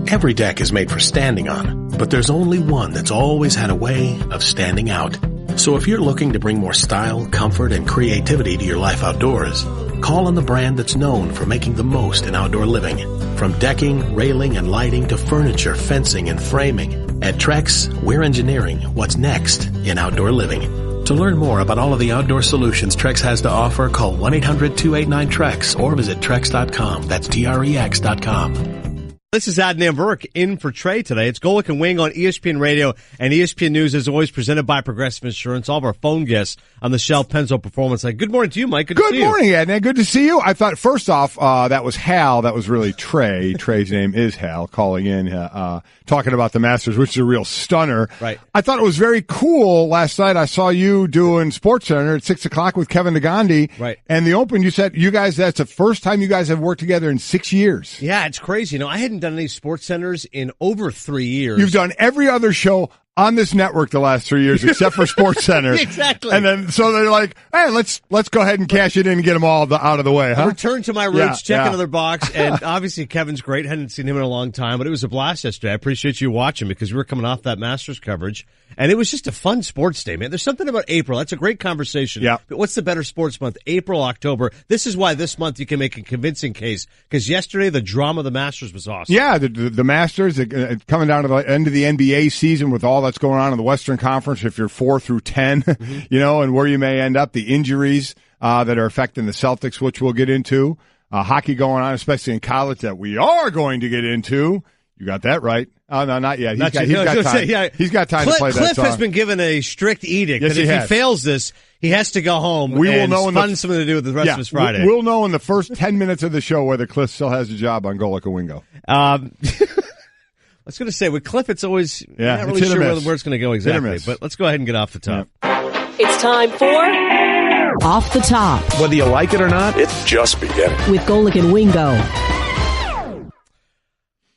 Every deck is made for standing on, but there's only one that's always had a way of standing out. So if you're looking to bring more style, comfort, and creativity to your life outdoors, call on the brand that's known for making the most in outdoor living. From decking, railing, and lighting to furniture, fencing, and framing, at Trex, we're engineering what's next in outdoor living. To learn more about all of the outdoor solutions Trex has to offer, call 1-800-289-TREX or visit Trex.com. That's TREX.com. This is Adnan Burke in for Trey today. It's Golic and Wingo on ESPN Radio and ESPN News, as always, presented by Progressive Insurance. All of our phone guests on the Shell Pennzoil Performance Line. Good morning to you, Mike. Good to see you. Good morning, Adnan. Good to see you. I thought, first off, that was Hal. That was really Trey. Trey's name is Hal, calling in, talking about the Masters, which is a real stunner. Right. I thought it was very cool. Last night I saw you doing SportsCenter at 6 o'clock with Kevin Nagandi. Right. And the Open, you said you guys, that's the first time you guys have worked together in 6 years. Yeah, it's crazy. You know, I hadn't done any SportsCenters in over 3 years. You've done every other show on this network the last 3 years except for SportsCenter. Exactly. And then, so they're like, hey, let's go ahead and cash it in and get them all out of the way, huh? Return to my roots, check another box, and obviously Kevin's great. Hadn't seen him in a long time, but it was a blast yesterday. I appreciate you watching because we were coming off that Masters coverage, and it was just a fun sports day, man. There's something about April. That's a great conversation. Yeah. But what's the better sports month? April, October. This is why this month you can make a convincing case, because yesterday the drama of the Masters was awesome. Yeah, the Masters, coming down to the end of the NBA season with all that's going on in the Western Conference, if you're 4 through 10, you know, and where you may end up, the injuries that are affecting the Celtics, which we'll get into, hockey going on, especially in college, that we are going to get into. You got that right. Oh, no, not yet. He's got time. He's got time to play that song. Cliff has been given a strict edict that if he fails this, he has to go home and find something to do with the rest of his Friday. We'll know in the first 10 minutes of the show whether Cliff still has a job on Golic and Wingo. I was going to say, with Cliff, it's always not really sure where it's going to go exactly. But let's go ahead and get off the top. It's time for Off the Top. Whether you like it or not, it's just beginning. With Golic and Wingo.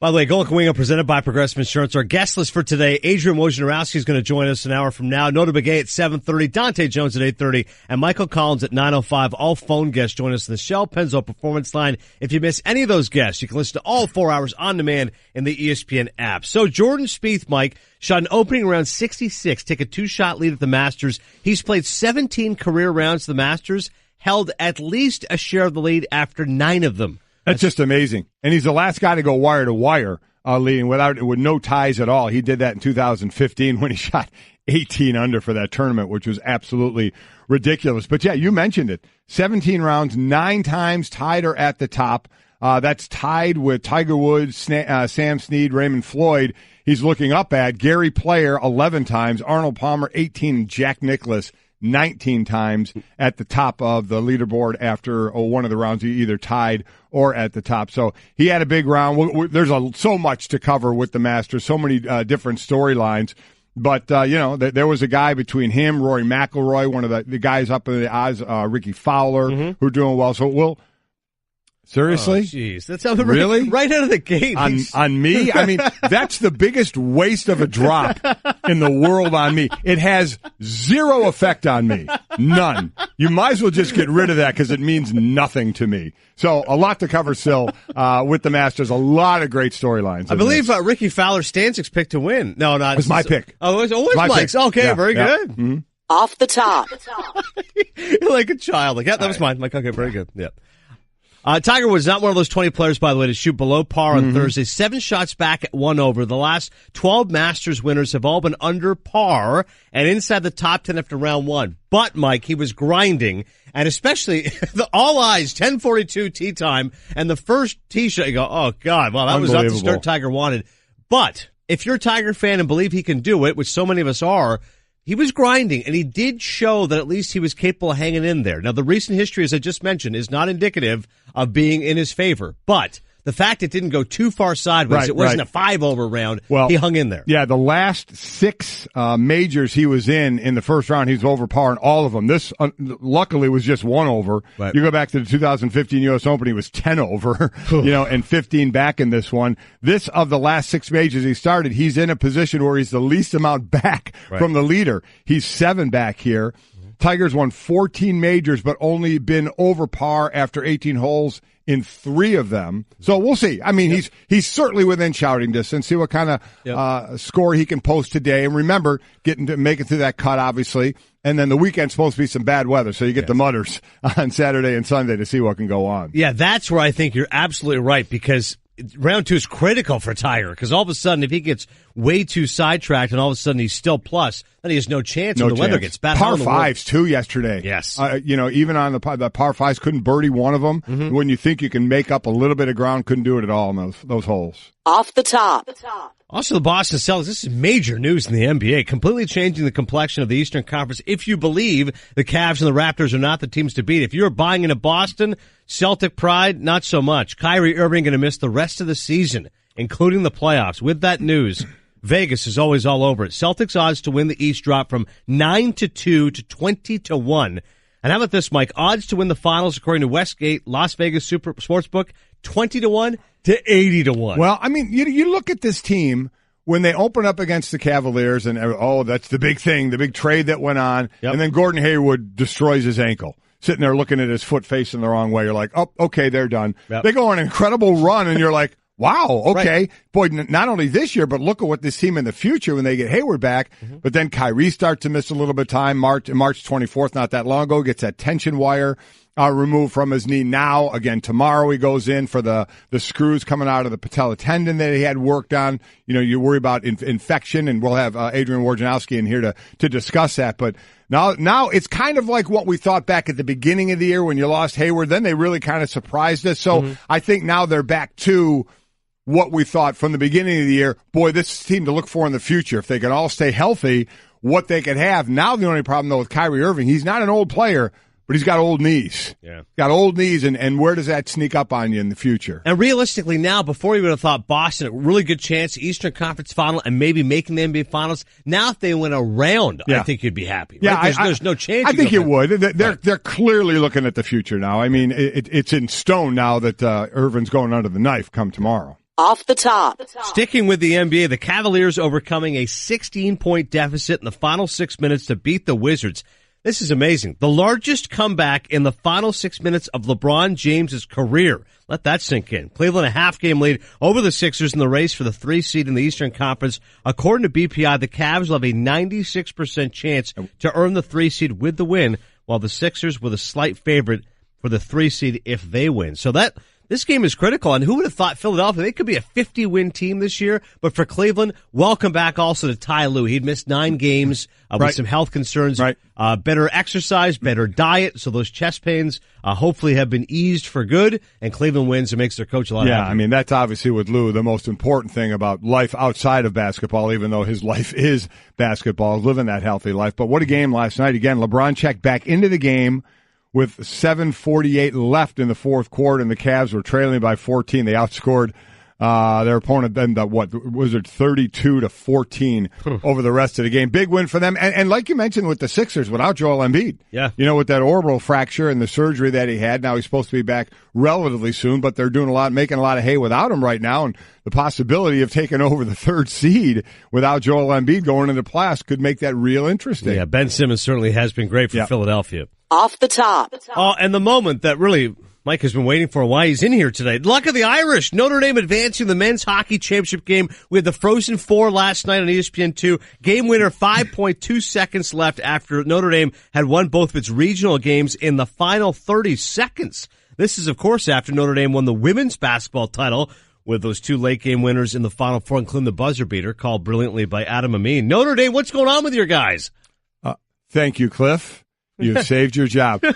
By the way, Golic and Wingo presented by Progressive Insurance. Our guest list for today, Adrian Wojnarowski is going to join us an hour from now. Notah Begay at 7:30, Dante Jones at 8:30, and Michael Collins at 9:05. All phone guests join us in the Shell Pennzoil Performance Line. If you miss any of those guests, you can listen to all 4 hours on demand in the ESPN app. So Jordan Spieth, Mike, shot an opening round 66, take a 2-shot lead at the Masters. He's played 17 career rounds at the Masters, held at least a share of the lead after 9 of them. That's just amazing. And he's the last guy to go wire to wire, leading with no ties at all. He did that in 2015 when he shot 18 under for that tournament, which was absolutely ridiculous. But yeah, you mentioned it. 17 rounds, 9 times tied or at the top. That's tied with Tiger Woods, Sam Snead, Raymond Floyd. He's looking up at Gary Player 11 times, Arnold Palmer 18, and Jack Nicklaus 19 times at the top of the leaderboard after one of the rounds, he either tied or at the top. So he had a big round. There's so much to cover with the Masters, so many different storylines. But, there was a guy between him, Rory McIlroy, one of the guys up in the odds, Ricky Fowler, who are doing well. So seriously? Jeez, that's really right out of the gate. On me? I mean, that's the biggest waste of a drop in the world on me. It has zero effect on me. None. You might as well just get rid of that because it means nothing to me. So a lot to cover still with the Masters. A lot of great storylines. I believe Ricky Fowler, Stanczyk's pick to win. No, not. It was my pick. Oh, it was Mike's. Pick. Okay, very good. Mm-hmm. Off the top. You're like a child. Like, yeah, that was mine. Mike, okay, very good. Yeah. Tiger was not one of those 20 players, by the way, to shoot below par on Thursday. 7 shots back at 1 over. The last 12 Masters winners have all been under par and inside the top 10 after round 1. But, Mike, he was grinding, and especially all eyes, 10:42 tee time, and the first tee shot, you go, oh, God, well, that was not the start Tiger wanted. But if you're a Tiger fan and believe he can do it, which so many of us are, he was grinding, and he did show that at least he was capable of hanging in there. Now, the recent history, as I just mentioned, is not indicative of being in his favor. But the fact it didn't go too far sideways, it wasn't a 5-over round, he hung in there. Yeah, the last 6 majors he was in the first round, he was over par in all of them. This, luckily, was just 1 over. Right. You go back to the 2015 U.S. Open, he was 10 over, and 15 back in this one. This, of the last 6 majors he started, he's in a position where he's the least amount back from the leader. He's 7 back here. Tiger's won 14 majors, but only been over par after 18 holes in 3 of them. So we'll see. I mean, he's certainly within shouting distance. See what kind of score he can post today. And remember, making through that cut, obviously. And then the weekend's supposed to be some bad weather, so you get the mutters on Saturday and Sunday to see what can go on. Yeah, that's where I think you're absolutely right, because round 2 is critical for Tiger, because all of a sudden, if he gets way too sidetracked and all of a sudden he's still plus, then he has no chance when the weather gets bad. Par 5s, too, yesterday. Yes. Even on the par 5s, couldn't birdie one of them. Mm-hmm. When you think you can make up a little bit of ground, couldn't do it at all in those holes. Off the top. Also, the Boston Celtics, this is major news in the NBA, completely changing the complexion of the Eastern Conference. If you believe the Cavs and the Raptors are not the teams to beat, if you're buying into Boston, Celtic pride, not so much. Kyrie Irving going to miss the rest of the season, including the playoffs. With that news, Vegas is always all over it. Celtics odds to win the East drop from 9-2 to 20-1. And how about this, Mike? Odds to win the finals, according to Westgate, Las Vegas Sportsbook, 20-1 to 80-1. Well, I mean, you look at this team when they open up against the Cavaliers, and that's the big thing, the big trade that went on, and then Gordon Hayward destroys his ankle. Sitting there looking at his foot facing the wrong way. You're like, oh, okay, they're done. Yep. They go on an incredible run, and you're like, wow, okay. Right. Boy, not only this year, but look at what this team in the future when they get Hayward back. Mm-hmm. But then Kyrie starts to miss a little bit of time. March 24th, not that long ago, gets that tension wire removed from his knee. Now, again, tomorrow he goes in for the screws coming out of the patella tendon that he had worked on. You worry about infection, and we'll have Adrian Wojnarowski in here to discuss that. But now it's kind of like what we thought back at the beginning of the year when you lost Hayward. Then they really kind of surprised us. So I think now they're back to what we thought from the beginning of the year. Boy, this is a team to look for in the future. If they can all stay healthy, what they could have. Now the only problem, though, with Kyrie Irving, he's not an old player, but he's got old knees. Yeah. Got old knees, and where does that sneak up on you in the future? And realistically now, before you would have thought Boston, a really good chance, Eastern Conference final, and maybe making the NBA Finals. Now if they went around, I think you'd be happy. Right? Yeah, there's no chance. I think you would. They're clearly looking at the future now. I mean, it's in stone now that Irvin's going under the knife come tomorrow. Off the top. Sticking with the NBA, the Cavaliers overcoming a 16-point deficit in the final 6 minutes to beat the Wizards. This is amazing. The largest comeback in the final 6 minutes of LeBron James's career. Let that sink in. Cleveland a half-game lead over the Sixers in the race for the 3 seed in the Eastern Conference. According to BPI, the Cavs will have a 96% chance to earn the 3 seed with the win, while the Sixers were the slight favorite for the 3 seed if they win. So this game is critical, and who would have thought Philadelphia, they could be a 50-win team this year, but for Cleveland, welcome back also to Ty Lue. He'd missed 9 games with some health concerns, better exercise, better diet, so those chest pains hopefully have been eased for good, and Cleveland wins and makes their coach a lot happier. Yeah, I mean, that's obviously with Lue the most important thing about life outside of basketball, even though his life is basketball, living that healthy life. But what a game last night. Again, LeBron checked back into the game with 7:48 left in the fourth quarter, and the Cavs were trailing by 14. They outscored their opponent then, 32-14 over the rest of the game. Big win for them. And like you mentioned with the Sixers, without Joel Embiid. Yeah. With that orbital fracture and the surgery that he had. Now he's supposed to be back relatively soon, but they're making a lot of hay without him right now. And the possibility of taking over the 3rd seed without Joel Embiid going into playoffs could make that real interesting. Yeah, Ben Simmons certainly has been great for Philadelphia. Off the top. Oh, and the moment that really Mike has been waiting for why he's in here today. Luck of the Irish. Notre Dame advancing the men's hockey championship game. We had the Frozen Four last night on ESPN2. Game winner, 5.2 seconds left after Notre Dame had won both of its regional games in the final 30 seconds. This is, of course, after Notre Dame won the women's basketball title with those 2 late game winners in the Final Four, including the buzzer beater called brilliantly by Adam Amin. Notre Dame, what's going on with your guys? Thank you, Cliff. You've saved your job. Woo!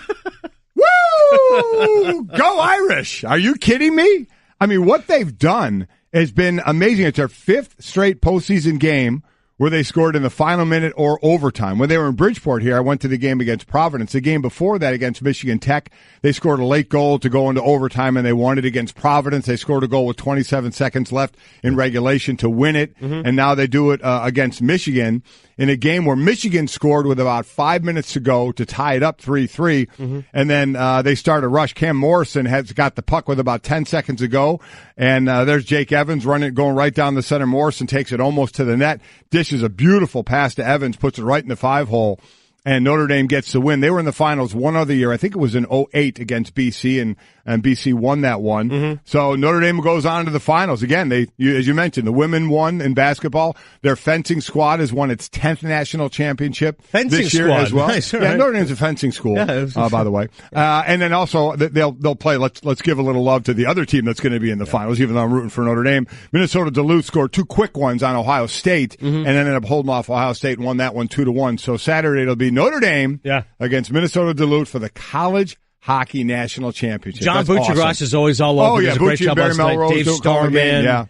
Go Irish! Are you kidding me? I mean, what they've done has been amazing. It's their 5th straight postseason game where they scored in the final minute or overtime. When they were in Bridgeport here, I went to the game against Providence. The game before that against Michigan Tech, they scored a late goal to go into overtime, and they won it against Providence. They scored a goal with 27 seconds left in regulation to win it, and now they do it against Michigan in a game where Michigan scored with about 5 minutes to go to tie it up 3-3, and then they start a rush. Cam Morrison has got the puck with about 10 seconds to go, and there's Jake Evans going right down the center. Morrison takes it almost to the net, dishes a beautiful pass to Evans, puts it right in the 5-hole, and Notre Dame gets the win. They were in the finals one other year. I think it was in 2008 against BC, and BC won that one. Mm-hmm. So Notre Dame goes on to the finals. Again, as you mentioned, the women won in basketball. Their fencing squad has won its 10th national championship this year as well. Nice, yeah, right. Notre Dame's a fencing school, by the way. And then also they'll play. Let's give a little love to the other team that's going to be in the finals, even though I'm rooting for Notre Dame. Minnesota Duluth scored 2 quick ones on Ohio State, and then ended up holding off Ohio State and won that one 2-1. So Saturday it'll be Notre Dame against Minnesota Duluth for the College Hockey National Championship. John Buccigross is always all over. He does a great job last night. Dave Starman,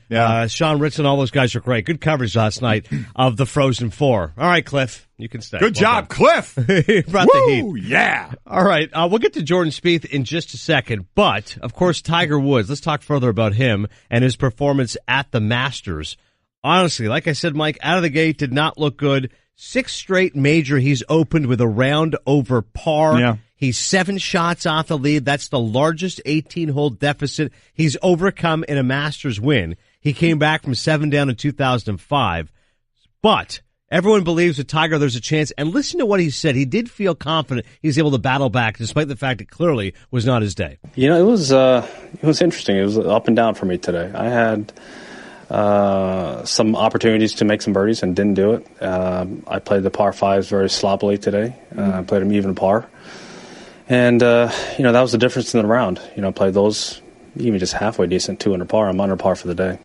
Sean Ritson, all those guys are great. Good coverage last night of the Frozen Four. All right, Cliff, you can stay. Good job, Cliff. Brought the heat. Yeah. All right, we'll get to Jordan Spieth in just a second, but of course, Tiger Woods. Let's talk further about him and his performance at the Masters. Honestly, like I said, Mike, out of the gate did not look good. 6 straight major he's opened with a round over par. Yeah. He's 7 shots off the lead. That's the largest 18-hole deficit he's overcome in a Masters win. He came back from 7 down in 2005. But everyone believes with Tiger there's a chance. And listen to what he said. He did feel confident he was able to battle back, despite the fact it clearly was not his day. You know, it was interesting. It was up and down for me today. I had some opportunities to make some birdies and didn't do it. I played the par 5s very sloppily today. I played them even par. And, that was the difference in the round. I played those even just halfway decent, 2 under par. I'm under par for the day.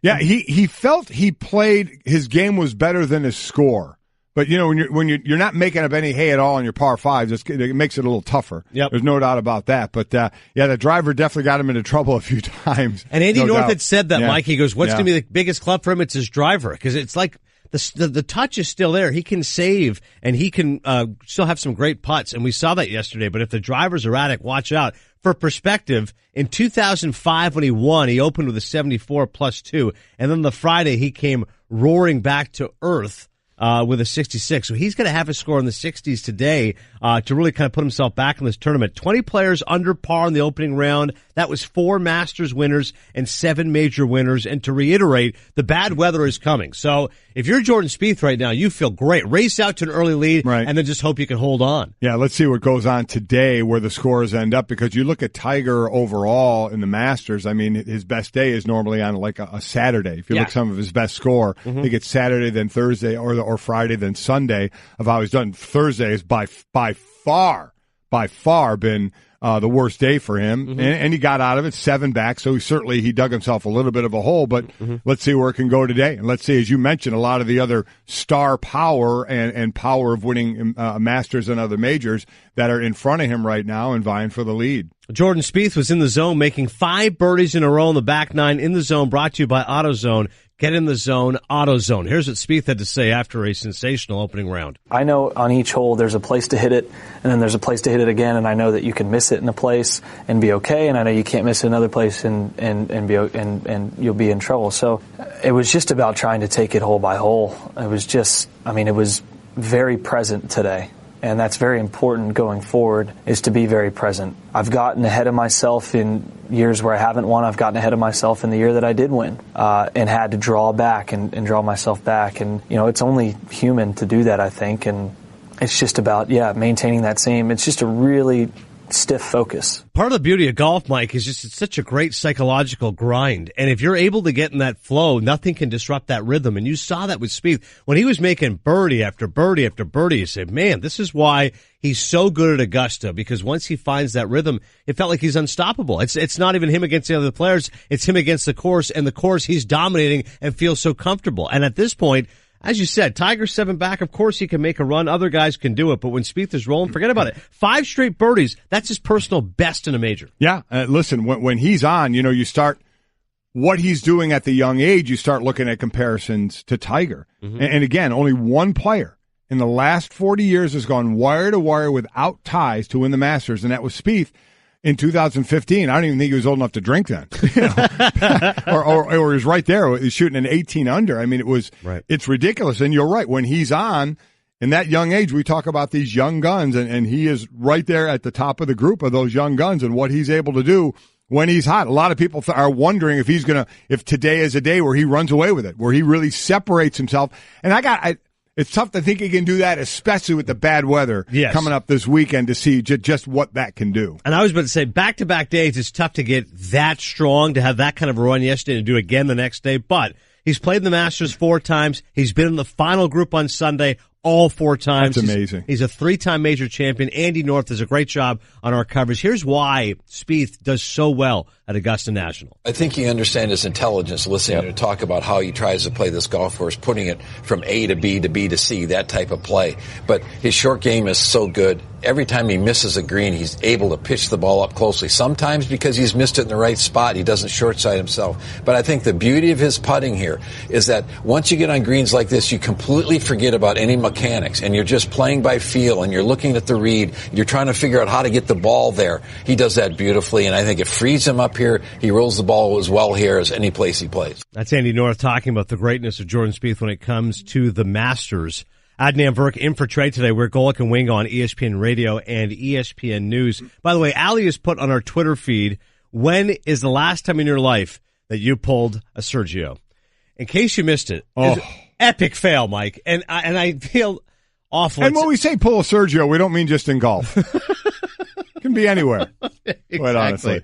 Yeah, he felt he played, his game was better than his score. But, when you're not making up any hay at all on your par 5s, it makes it a little tougher. Yep. There's no doubt about that. But, the driver definitely got him into trouble a few times. And Andy North doubt. had said that, Mike. He goes, what's going to be the biggest club for him? It's his driver. Because it's like the touch is still there. He can save, and he can still have some great putts. And we saw that yesterday. But if the driver's erratic, watch out. For perspective, in 2005 when he won, he opened with a 74 plus 2. And then the Friday, he came roaring back to earth with a 66. So he's going to have a score in the 60s today to really kind of put himself back in this tournament. 20 players under par in the opening round. That was 4 Masters winners and 7 major winners. And to reiterate, the bad weather is coming. So if you're Jordan Spieth right now, you feel great. Race out to an early lead and then just hope you can hold on. Yeah, let's see what goes on today, where the scores end up, because you look at Tiger overall in the Masters. I mean, his best day is normally on like a Saturday. If you look at some of his best score, I think it's Saturday, then Thursday, or Friday, then Sunday of how he's done. Thursday is by far been the worst day for him, and he got out of it 7 back, so he dug himself a little bit of a hole, but let's see where it can go today. And let's see, as you mentioned, a lot of the other star power and power of winning Masters and other majors that are in front of him right now and vying for the lead. Jordan Spieth was in the zone, making 5 birdies in a row in the back 9 in the zone, brought to you by AutoZone. Get in the zone, AutoZone. Here's what Spieth had to say after a sensational opening round. I know on each hole there's a place to hit it, and then there's a place to hit it again, and I know that you can miss it in a place and be okay, and I know you can't miss it in another place and you'll be in trouble. So it was just about trying to take it hole by hole. It was very present today. And that's very important going forward, is to be very present. I've gotten ahead of myself in years where I haven't won. I've gotten ahead of myself in the year that I did win, and had to draw back and draw myself back. And, it's only human to do that, I think. And it's just about, maintaining that same. It's just a really stiff focus. Part of the beauty of golf, Mike, is just it's such a great psychological grind. And if you're able to get in that flow, nothing can disrupt that rhythm. And you saw that with Spieth. When he was making birdie after birdie after birdie, you say, man, this is why he's so good at Augusta, because once he finds that rhythm, it felt like he's unstoppable. It's not even him against the other players. It's him against the course, and the course he's dominating and feels so comfortable. And at this point, as you said, Tiger's 7 back. Of course he can make a run. Other guys can do it. But when Spieth is rolling, forget about it. 5 straight birdies. That's his personal best in a major. Yeah. Listen, when he's on, you start what he's doing at the young age, you start looking at comparisons to Tiger. And again, only one player in the last 40 years has gone wire to wire without ties to win the Masters, and that was Spieth. In 2015, I don't even think he was old enough to drink then, or he was right there. He's shooting an 18 under. I mean, it's ridiculous. And you're right. When he's on in that young age, we talk about these young guns, and he is right there at the top of the group of those young guns and what he's able to do when he's hot. A lot of people are wondering if today is a day where he runs away with it, where he really separates himself. And It's tough to think he can do that, especially with the bad weather coming up this weekend, to see just what that can do. And I was about to say, back-to-back days, it's tough to get that strong, to have that kind of a run yesterday and do it again the next day. But he's played the Masters 4 times. He's been in the final group on Sunday all 4 times. That's amazing. He's a 3-time major champion. Andy North does a great job on our coverage. Here's why Spieth does so well at Augusta National. I think you understand his intelligence listening to talk about how he tries to play this golf course, putting it from A to B to B to C, that type of play. But his short game is so good. Every time he misses a green, he's able to pitch the ball up closely. Sometimes because he's missed it in the right spot, he doesn't short side himself. But I think the beauty of his putting here is that once you get on greens like this, you completely forget about any mechanics, and you're just playing by feel, and you're looking at the read. You're trying to figure out how to get the ball there. He does that beautifully, and I think it frees him up here. He rolls the ball as well here as any place he plays. That's Andy North talking about the greatness of Jordan Spieth when it comes to the Masters. Adnan Verk in for Trey today. We're Golic and Wingo on ESPN Radio and ESPN News. By the way, Ali has put on our Twitter feed, when is the last time in your life that you pulled a Sergio? In case you missed it, it's epic fail, Mike. And I feel awful. And when we say pull a Sergio, we don't mean just in golf. It can be anywhere, exactly. Quite honestly.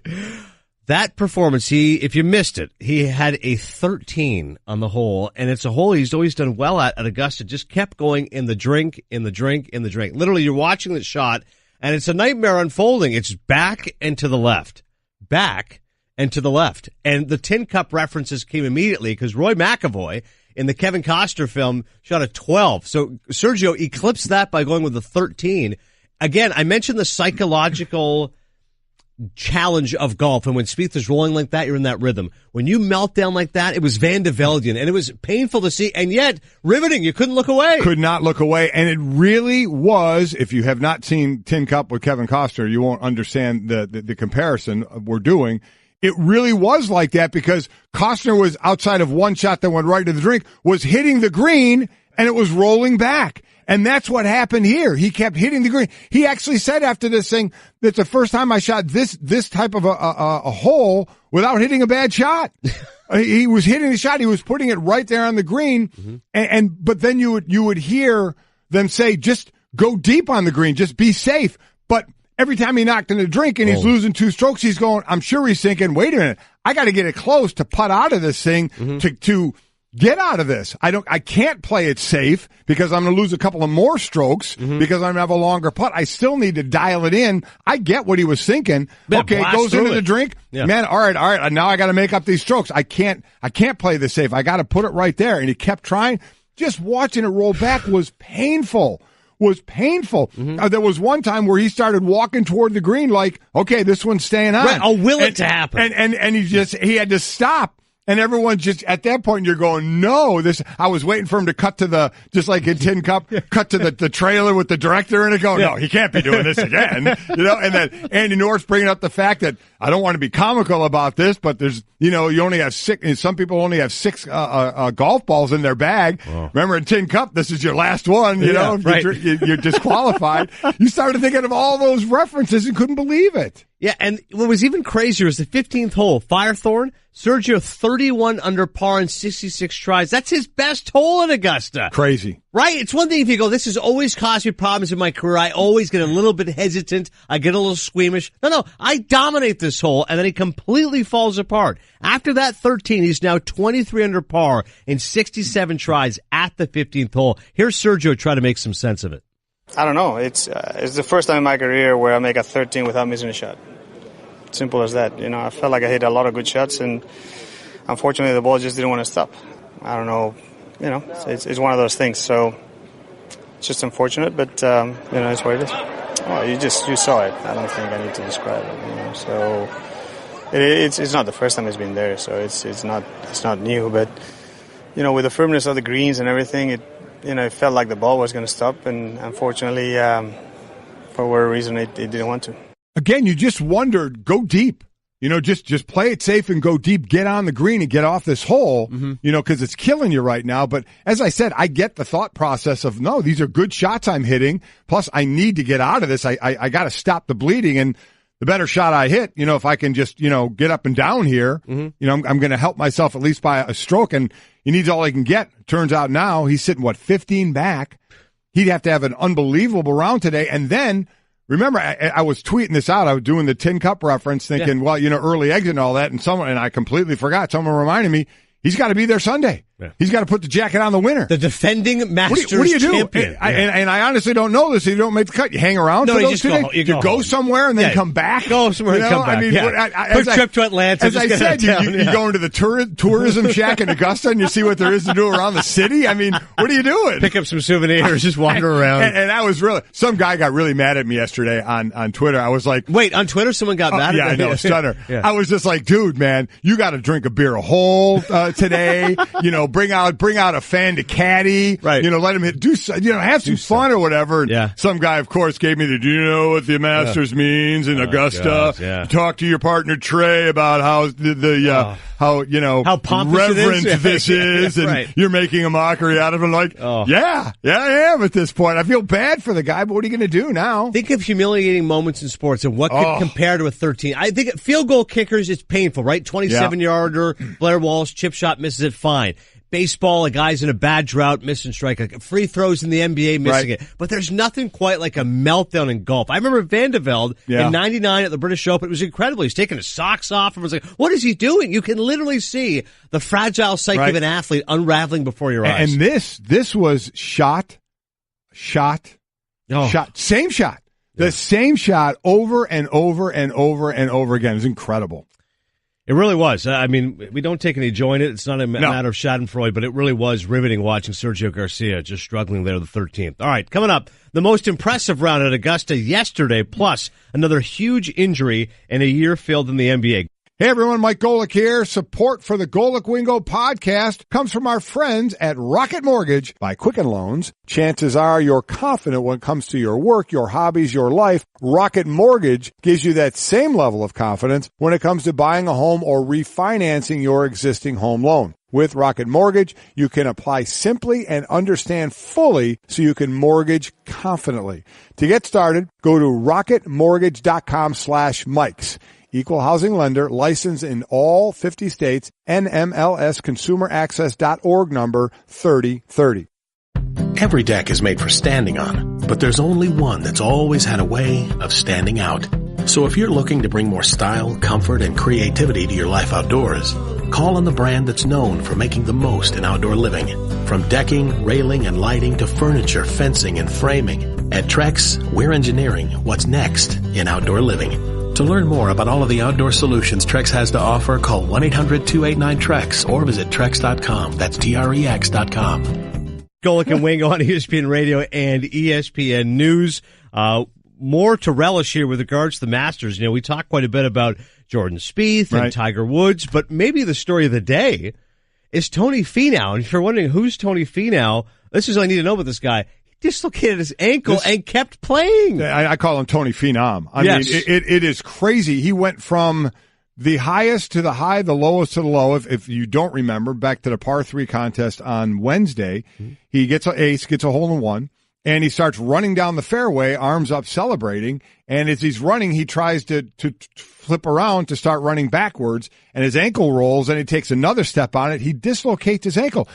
That performance, if you missed it, he had a 13 on the hole, and it's a hole he's always done well at Augusta. Just kept going in the drink, in the drink, in the drink. Literally, you're watching the shot, and it's a nightmare unfolding. It's back and to the left. Back and to the left. And the Tin Cup references came immediately because Roy McAvoy in the Kevin Costner film shot a 12. So Sergio eclipsed that by going with a 13. Again, I mentioned the psychological challenge of golf, and when Spieth is rolling like that, you're in that rhythm. When you melt down like that, it was Van de Velden, and it was painful to see, and yet riveting. You couldn't look away. Could not look away, and it really was. If you have not seen Tin Cup with Kevin Costner, you won't understand the comparison we're doing. It really was like that because Costner was outside of one shot that went right to the drink, was hitting the green, and it was rolling back. And that's what happened here. He kept hitting the green. He actually said after this thing, that's the first time I shot this type of a hole without hitting a bad shot. He was hitting the shot. He was putting it right there on the green. Mm-hmm. But then you would hear them say, just go deep on the green. Just be safe. But every time he knocked in the drink and he's losing 2 strokes, he's going, I'm sure he's thinking, wait a minute, I got to get it close to putt out of this thing to get out of this. I can't play it safe because I'm going to lose a couple of more strokes because I'm going to have a longer putt. I still need to dial it in. I get what he was thinking. Okay, it goes into the drink. Yeah. Man, all right. Now I got to make up these strokes. I can't play this safe. I got to put it right there. And he kept trying. Just watching it roll back was painful. There was one time where he started walking toward the green like, okay, this one's staying on. Right, I'll will it to happen. And he had to stop. And everyone just, at that point, you're going, no, I was waiting for him to cut to just like in Tin Cup, cut to the trailer with the director in it, go, no, he can't be doing this again. And then Andy North's bringing up the fact that I don't want to be comical about this, but there's, you only have 6, some people only have 6, golf balls in their bag. Oh. Remember in Tin Cup, this is your last one, right. You're disqualified. You started thinking of all those references and couldn't believe it. Yeah, and what was even crazier is the 15th hole, Firethorn, Sergio 31 under par in 66 tries. That's his best hole at Augusta. Crazy. Right? It's one thing if you go, this has always caused me problems in my career. I always get a little bit hesitant. I get a little squeamish. No, I dominate this hole, and then he completely falls apart. After that 13, he's now 23 under par in 67 tries at the 15th hole. Here's Sergio try to make some sense of it. I don't know. It's the first time in my career where I make a 13 without missing a shot. Simple as that. I felt like I hit a lot of good shots, and unfortunately the ball just didn't want to stop. I don't know. It's one of those things. So it's just unfortunate, but it's what it is. Oh, you saw it. I don't think I need to describe it. So it's not the first time it's been there. So it's not new. But with the firmness of the greens and everything, it felt like the ball was going to stop, and unfortunately, for whatever reason, it didn't want to. Again, you just wondered, go deep. Just play it safe and go deep, get on the green and get off this hole, because it's killing you right now. But as I said, I get the thought process of, no, these are good shots I'm hitting. Plus, I need to get out of this. I got to stop the bleeding. And the better shot I hit, if I can just, get up and down here, I'm going to help myself at least by a stroke, and he needs all he can get. Turns out now he's sitting, 15 back. He'd have to have an unbelievable round today. And then, remember, I was tweeting this out. I was doing the Tin Cup reference thinking, early exit and all that, and I completely forgot. Someone reminded me, he's got to be there Sunday. Yeah. He's got to put the jacket on the winner. The defending Masters what do you do? champion. And I honestly don't know this. You don't make the cut. You hang around for those 2 days? You go somewhere and then come back? Go somewhere and come back. Quick trip to Atlanta. As I said, you go into the tourism shack in Augusta and you see what there is to do around the city? I mean, what are you doing? Pick up some souvenirs, just wander around. And that was really, some guy got really mad at me yesterday on Twitter. I was like, wait, on Twitter someone got mad at me? Yeah, I know, stunner. I was just like, dude, man, you got to drink a beer a hole today. Bring out a fan to caddy. Right. Let him have some fun or whatever. And some guy, of course, gave me do you know what the Masters means in Augusta? Talk to your partner Trey about how how pompous reverent this is, and you're making a mockery out of him. Like, I am at this point. I feel bad for the guy, but what are you going to do now? Think of humiliating moments in sports and what could compare to a 13. I think field goal kickers, it's painful, right? 27-yarder, Blair Walsh, chip shot misses it, fine. Baseball, a guy's in a bad drought, missing strike. Like free throws in the NBA, missing it. But there's nothing quite like a meltdown in golf. I remember Van de Velde in 99 at the British Open. It was incredible. He's taking his socks off and was like, what is he doing? You can literally see the fragile psyche of an athlete unraveling before your eyes. And this was shot, same shot. The same shot over and over and over and over again. It was incredible. It really was. I mean, we don't take any joy in it. It's not a matter of schadenfreude, but it really was riveting watching Sergio Garcia just struggling there the 13th. All right, coming up, the most impressive round at Augusta yesterday, plus another huge injury and a year filled in the NBA. Hey everyone, Mike Golic here. Support for the Golic Wingo podcast comes from our friends at Rocket Mortgage by Quicken Loans. Chances are you're confident when it comes to your work, your hobbies, your life. Rocket Mortgage gives you that same level of confidence when it comes to buying a home or refinancing your existing home loan. With Rocket Mortgage, you can apply simply and understand fully so you can mortgage confidently. To get started, go to rocketmortgage.com/Mikes. Equal housing lender, licensed in all 50 states, NMLS consumeraccess.org number 3030. Every deck is made for standing on, but there's only one that's always had a way of standing out. So if you're looking to bring more style, comfort, and creativity to your life outdoors, call on the brand that's known for making the most in outdoor living. From decking, railing, and lighting to furniture, fencing, and framing, at Trex, we're engineering what's next in outdoor living. To learn more about all of the outdoor solutions Trex has to offer, call 1-800-289-TREX or visit Trex.com. That's TREX.com. Golic and Wingo on ESPN Radio and ESPN News. More to relish here with regards to the Masters. We talked quite a bit about Jordan Spieth and Tiger Woods, but maybe the story of the day is Tony Finau. And if you're wondering who's Tony Finau, this is all I need to know about this guy. Dislocated his ankle and kept playing. I call him Tony Phenom. I mean, it is crazy. He went from the highest to the high, the lowest to the low. If you don't remember, back to the par 3 contest on Wednesday, he gets an ace, gets a hole in one, and he starts running down the fairway, arms up, celebrating. And as he's running, he tries to flip around to start running backwards, and his ankle rolls, and he takes another step on it. He dislocates his ankle.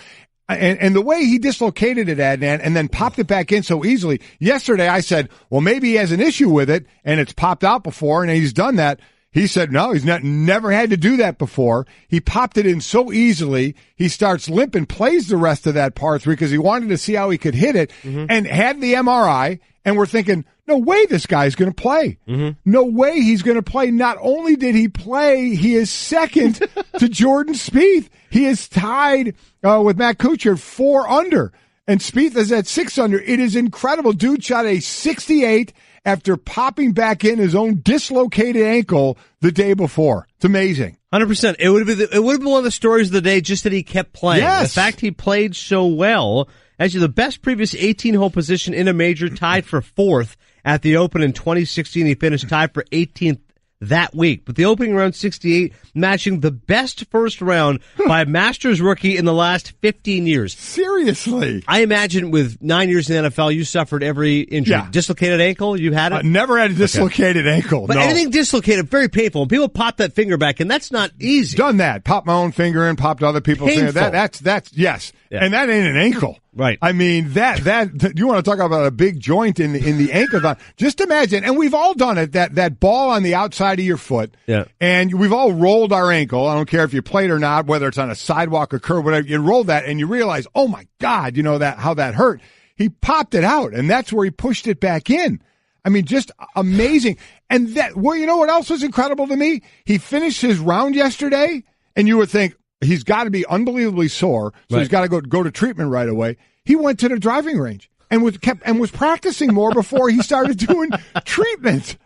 And the way he dislocated it, Adnan, and then popped it back in so easily. Yesterday I said, well, maybe he has an issue with it, and it's popped out before, and he's done that. He said, no, he's never had to do that before. He popped it in so easily, he starts limping, plays the rest of that par 3 because he wanted to see how he could hit it, and had the MRI, and we're thinking, no way this guy's going to play. No way he's going to play. Not only did he play, he is second to Jordan Spieth. He is tied with Matt Kuchar 4 under, and Spieth is at 6 under. It is incredible. Dude shot a 68 after popping back in his own dislocated ankle the day before. It's amazing. 100%. It would have been one of the stories of the day just that he kept playing. Yes. The fact he played so well. Actually, the best previous 18-hole position in a major, tied for 4th at the Open in 2016. He finished tied for 18th that week. But the opening round 68 matching the best first round by a Masters rookie in the last 15 years. Seriously. I imagine with 9 years in the NFL, you suffered every injury. Yeah. Dislocated ankle, you had it? Never had a dislocated ankle. But no. anything dislocated, very painful. When people pop that finger back in, that's not easy. Done that. Popped my own finger in, popped other people's finger. That's yes. Yeah. And that ain't an ankle. Right. I mean, that you want to talk about a big joint in the ankle. Just imagine, and we've all done it, that ball on the outside of your foot. Yeah. And we've all rolled our ankle. I don't care if you played or not, whether it's on a sidewalk or curb, whatever. You roll that and you realize, oh my God, you know how that hurt. He popped it out, and that's where he pushed it back in. I mean, just amazing. And you know what else was incredible to me? He finished his round yesterday, and you would think he's got to be unbelievably sore, so he's got to go to treatment right away. He went to the driving range and was practicing more before he started doing treatment.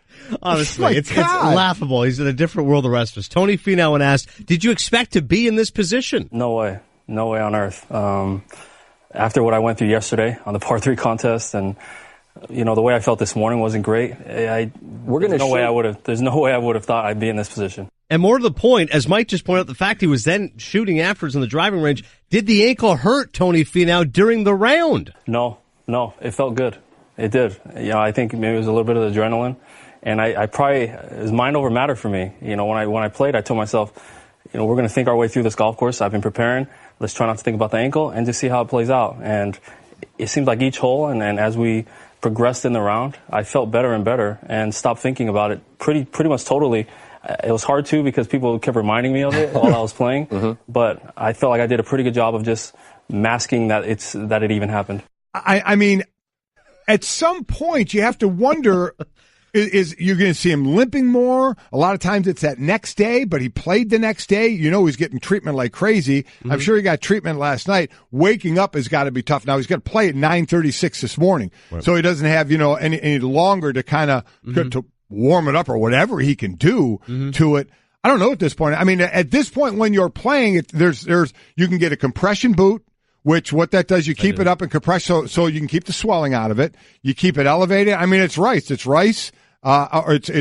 Honestly, it's laughable. He's in a different world than the rest of us. Tony Finau asked, did you expect to be in this position? No way. No way on earth. After what I went through yesterday on the par 3 contest, and the way I felt this morning wasn't great. There's no way I would have thought I'd be in this position. And more to the point, as Mike just pointed out, the fact he was then shooting afterwards in the driving range, did the ankle hurt Tony Finau during the round? No, it felt good. It did. I think maybe it was a little bit of adrenaline, and I probably, it was mind over matter for me. When I played, I told myself, we're going to think our way through this golf course. I've been preparing. Let's try not to think about the ankle and just see how it plays out. And it seemed like each hole, and as we progressed in the round, I felt better and better and stopped thinking about it pretty much totally. It was hard too because people kept reminding me of it while I was playing, but I felt like I did a pretty good job of just masking that it even happened. I mean, at some point you have to wonder, is you're going to see him limping more? A lot of times it's that next day, but he played the next day. He's getting treatment like crazy. I'm sure he got treatment last night. Waking up has got to be tough. Now he's going to play at 9:36 this morning, so he doesn't have any longer to kind of to warm it up or whatever he can do to it. I don't know at this point. I mean, at this point when you're playing, there's you can get a compression boot, which what that does, you keep it up and compress so you can keep the swelling out of it. You keep it elevated. I mean, it's rice. It's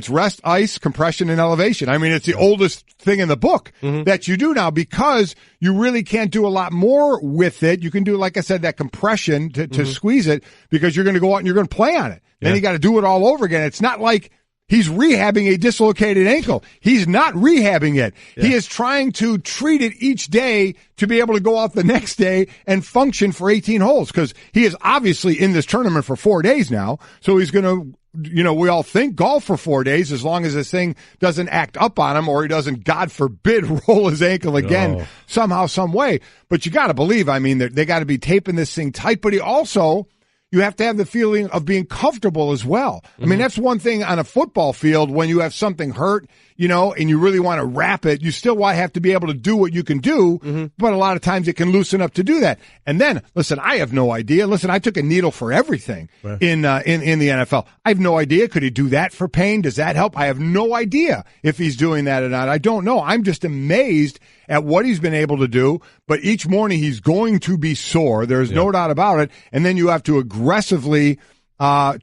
rest, ice, compression, and elevation. I mean, it's the oldest thing in the book that you do now because you really can't do a lot more with it. You can do, like I said, that compression to squeeze it because you're going to go out and you're going to play on it. Then you got to do it all over again. It's not like he's rehabbing a dislocated ankle. He's not rehabbing it. Yeah. He is trying to treat it each day to be able to go out the next day and function for 18 holes because he is obviously in this tournament for 4 days now. So he's going to, we all think golf for 4 days as long as this thing doesn't act up on him or he doesn't, God forbid, roll his ankle again somehow, some way. But you got to believe, I mean, they got to be taping this thing tight, but you have to have the feeling of being comfortable as well. I mean, that's one thing on a football field when you have something hurt, and you really want to wrap it. You still have to be able to do what you can do, but a lot of times it can loosen up to do that. And then, listen, I have no idea. Listen, I took a needle for everything in the NFL. I have no idea. Could he do that for pain? Does that help? I have no idea if he's doing that or not. I don't know. I'm just amazed at what he's been able to do, but each morning he's going to be sore. There's no doubt about it. And then you have to aggressively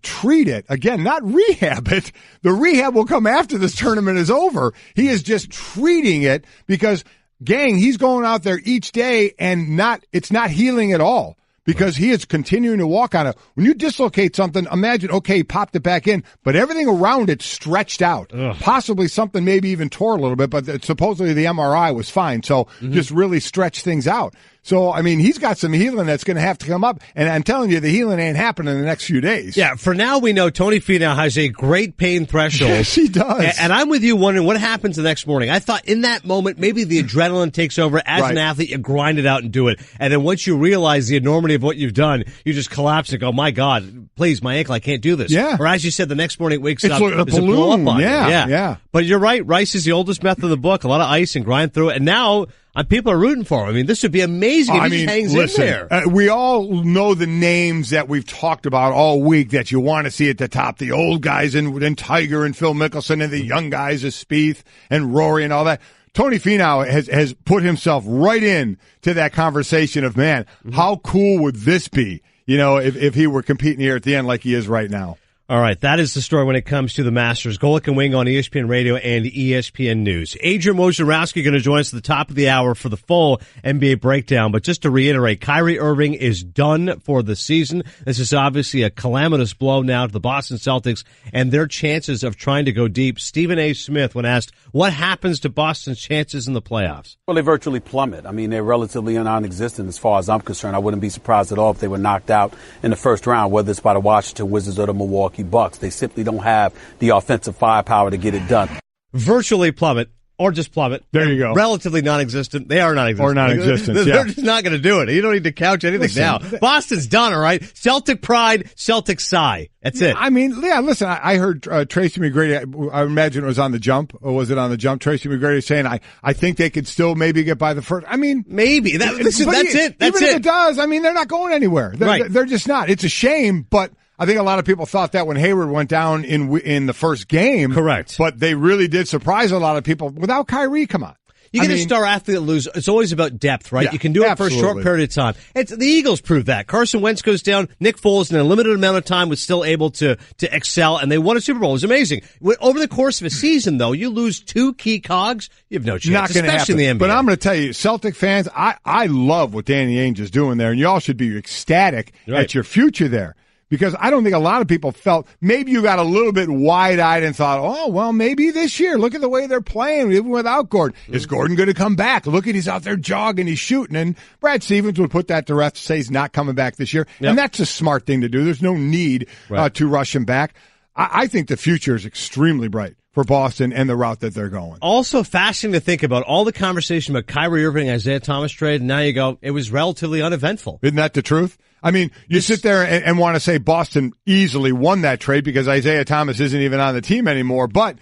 treat it. Again, not rehab it. The rehab will come after this tournament is over. He is just treating it because, gang, he's going out there each day and it's not healing at all. Because he is continuing to walk on it. When you dislocate something, imagine, okay, he popped it back in, but everything around it stretched out. Possibly something maybe even tore a little bit, but supposedly the MRI was fine. So just really stretched things out. So, I mean, he's got some healing that's going to have to come up. And I'm telling you, the healing ain't happening in the next few days. Yeah, for now we know Tony Finau has a great pain threshold. Yes, he does. And I'm with you wondering what happens the next morning. I thought in that moment, maybe the adrenaline takes over. As an athlete, you grind it out and do it. And then once you realize the enormity of what you've done, you just collapse and go, my God, please, my ankle, I can't do this. Yeah. Or as you said, the next morning it wakes it's up. Like a balloon. Blow up on Yeah. But you're right. Rice is the oldest method of the book. A lot of ice and grind through it. And now people are rooting for him. I mean, this would be amazing if he just hangs in there. We all know the names that we've talked about all week that you want to see at the top. The old guys and Tiger and Phil Mickelson and the young guys of Spieth and Rory and all that. Tony Finau has put himself right in to that conversation of, man, how cool would this be, if he were competing here at the end like he is right now? All right, that is the story when it comes to the Masters. Golic and Wingo on ESPN Radio and ESPN News. Adrian Wojnarowski going to join us at the top of the hour for the full NBA breakdown. But just to reiterate, Kyrie Irving is done for the season. This is obviously a calamitous blow now to the Boston Celtics and their chances of trying to go deep. Stephen A. Smith, when asked what happens to Boston's chances in the playoffs. Well, they virtually plummet. I mean, they're relatively non-existent as far as I'm concerned. I wouldn't be surprised at all if they were knocked out in the first round, whether it's by the Washington Wizards or the Milwaukee Bucks. They simply don't have the offensive firepower to get it done. Virtually plummet, or just plummet. There you go. Relatively non-existent. They are non-existent. Or non-existent, yeah. They're just not going to do it. You don't need to couch anything now. Boston's done, all right? Celtic pride, Celtic sigh. That's it. I mean, yeah, listen, I heard Tracy McGrady, I imagine it was on the jump, or was it on the jump? Tracy McGrady saying, I think they could still maybe get by the first. I mean. Maybe. That's it. Even if it does, I mean, they're not going anywhere. They're just not. It's a shame, but I think a lot of people thought that when Hayward went down in the first game. Correct. But they really did surprise a lot of people. Without Kyrie, come on. You get a star athlete lose. It's always about depth, right? Yeah, you can do it absolutely. for a short period of time. The Eagles proved that. Carson Wentz goes down. Nick Foles, in a limited amount of time, was still able to excel, and they won a Super Bowl. It was amazing. Over the course of a season, though, you lose two key cogs, you have no chance, not gonna especially happen. in the NBA. But I'm going to tell you, Celtic fans, I love what Danny Ainge is doing there, and y'all should be ecstatic at your future there. Because I don't think a lot of people felt, maybe you got a little bit wide-eyed and thought, oh, well, maybe this year, look at the way they're playing, even without Gordon. Is Gordon going to come back? Look at, he's out there jogging, he's shooting. And Brad Stevens would put that to rest, say he's not coming back this year. Yep. And that's a smart thing to do. There's no need to rush him back. I think the future is extremely bright for Boston and the route that they're going. Also fascinating to think about all the conversation about Kyrie Irving, Isaiah Thomas trade, and now you go, it was relatively uneventful. Isn't that the truth? I mean, you sit there and want to say Boston easily won that trade because Isaiah Thomas isn't even on the team anymore, but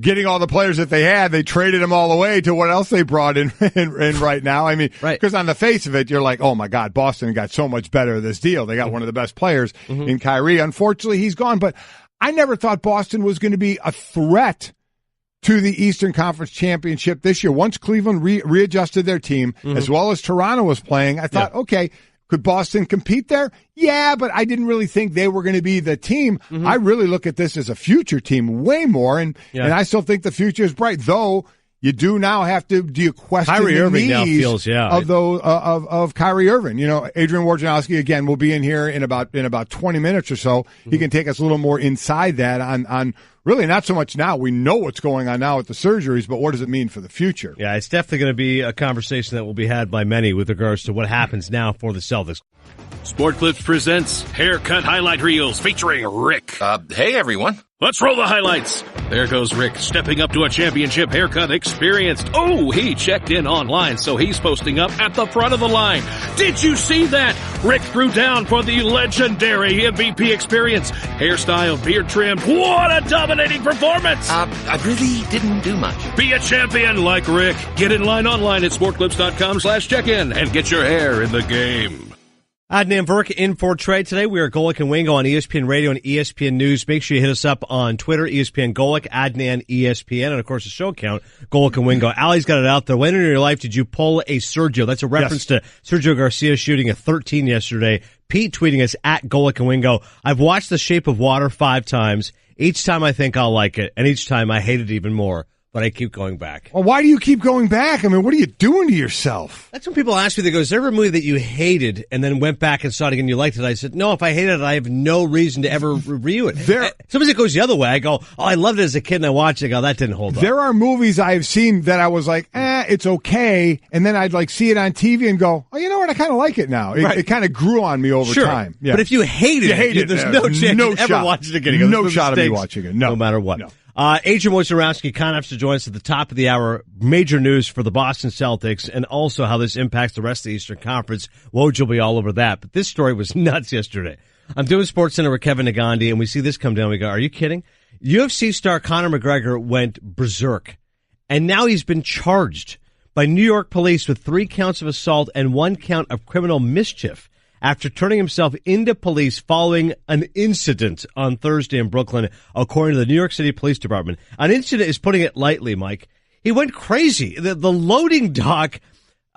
getting all the players that they had, they traded them all away to what else they brought in right now. I mean, because on the face of it, you're like, oh my God, Boston got so much better this deal. They got one of the best players in Kyrie. Unfortunately, he's gone, but I never thought Boston was going to be a threat to the Eastern Conference Championship this year. Once Cleveland readjusted their team, as well as Toronto was playing, I thought, okay, could Boston compete there? Yeah, but I didn't really think they were going to be the team. I really look at this as a future team way more, and I still think the future is bright, though you do now have to, do you question Kyrie the Irving now knees feels, of Kyrie Irving? You know, Adrian Wojnarowski, again, will be in here in about 20 minutes or so. He can take us a little more inside that on really not so much now. We know what's going on now with the surgeries, but what does it mean for the future? Yeah, it's definitely going to be a conversation that will be had by many with regards to what happens now for the Celtics. Sport Clips presents Haircut Highlight Reels featuring Rick. Hey, everyone. Let's roll the highlights. There goes Rick, stepping up to a championship haircut experienced. Oh, he checked in online, so he's posting up at the front of the line. Did you see that? Rick threw down for the legendary MVP experience. Hairstyle, beard trimmed. What a dominating performance. I really didn't do much. Be a champion like Rick. Get in line online at sportclips.com/check-in and get your hair in the game. Adnan Verk in for Trey today. We are Golic and Wingo on ESPN Radio and ESPN News. Make sure you hit us up on Twitter, ESPN Golic, Adnan ESPN, and of course the show account, Golic and Wingo. Allie's got it out there. When in your life did you pull a Sergio? That's a reference to Sergio Garcia shooting a 13 yesterday. Pete tweeting us at Golic and Wingo. I've watched The Shape of Water 5 times. Each time I think I'll like it, and each time I hate it even more. But I keep going back. Well, why do you keep going back? I mean, what are you doing to yourself? That's when people ask me, they go, is there ever a movie that you hated and then went back and saw it again and you liked it? I said, no, if I hated it, I have no reason to ever review it. Sometimes it goes the other way. I go, oh, I loved it as a kid and I watched it. I go, that didn't hold up. There are movies I've seen that I was like, it's okay. And then I'd like see it on TV and go, oh, you know what? I kind of like it now. It kind of grew on me over time. Yeah. But if you hated it, there's no chance you'd ever watch it again. No shot of me watching it. No matter what. No. Adrian Wojnarowski kind enough to join us at the top of the hour. Major news for the Boston Celtics and also how this impacts the rest of the Eastern Conference. Woj will be all over that. But this story was nuts yesterday. I'm doing SportsCenter with Kevin Nagandi, and we see this come down. We go, are you kidding? UFC star Conor McGregor went berserk, and now he's been charged by New York police with 3 counts of assault and 1 count of criminal mischief after turning himself into police following an incident on Thursday in Brooklyn, according to the New York City Police Department. An incident is putting it lightly, Mike. He went crazy. The loading dock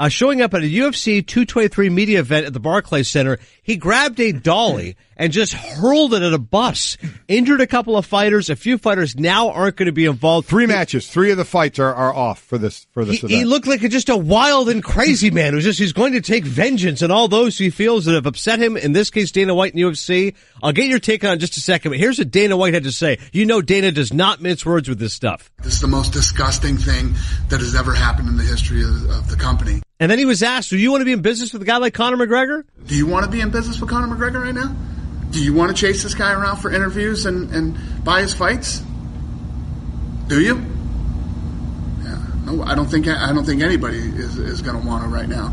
showing up at a UFC 223 media event at the Barclays Center. He grabbed a dolly and just hurled it at a bus. Injured a couple of fighters. A few fighters now aren't going to be involved. 3 matches. 3 of the fights are off for this event. He looked like just a wild and crazy man who's he's going to take vengeance on all those he feels that have upset him. In this case, Dana White and UFC. I'll get your take on it in just a second, but here's what Dana White had to say. You know Dana does not mince words with this stuff. This is the most disgusting thing that has ever happened in the history of the company. And then he was asked, do you want to be in business with a guy like Conor McGregor? Do you want to be in business with Conor McGregor right now? Do you want to chase this guy around for interviews and buy his fights? Do you? Yeah. No, I don't think anybody is going to want to right now.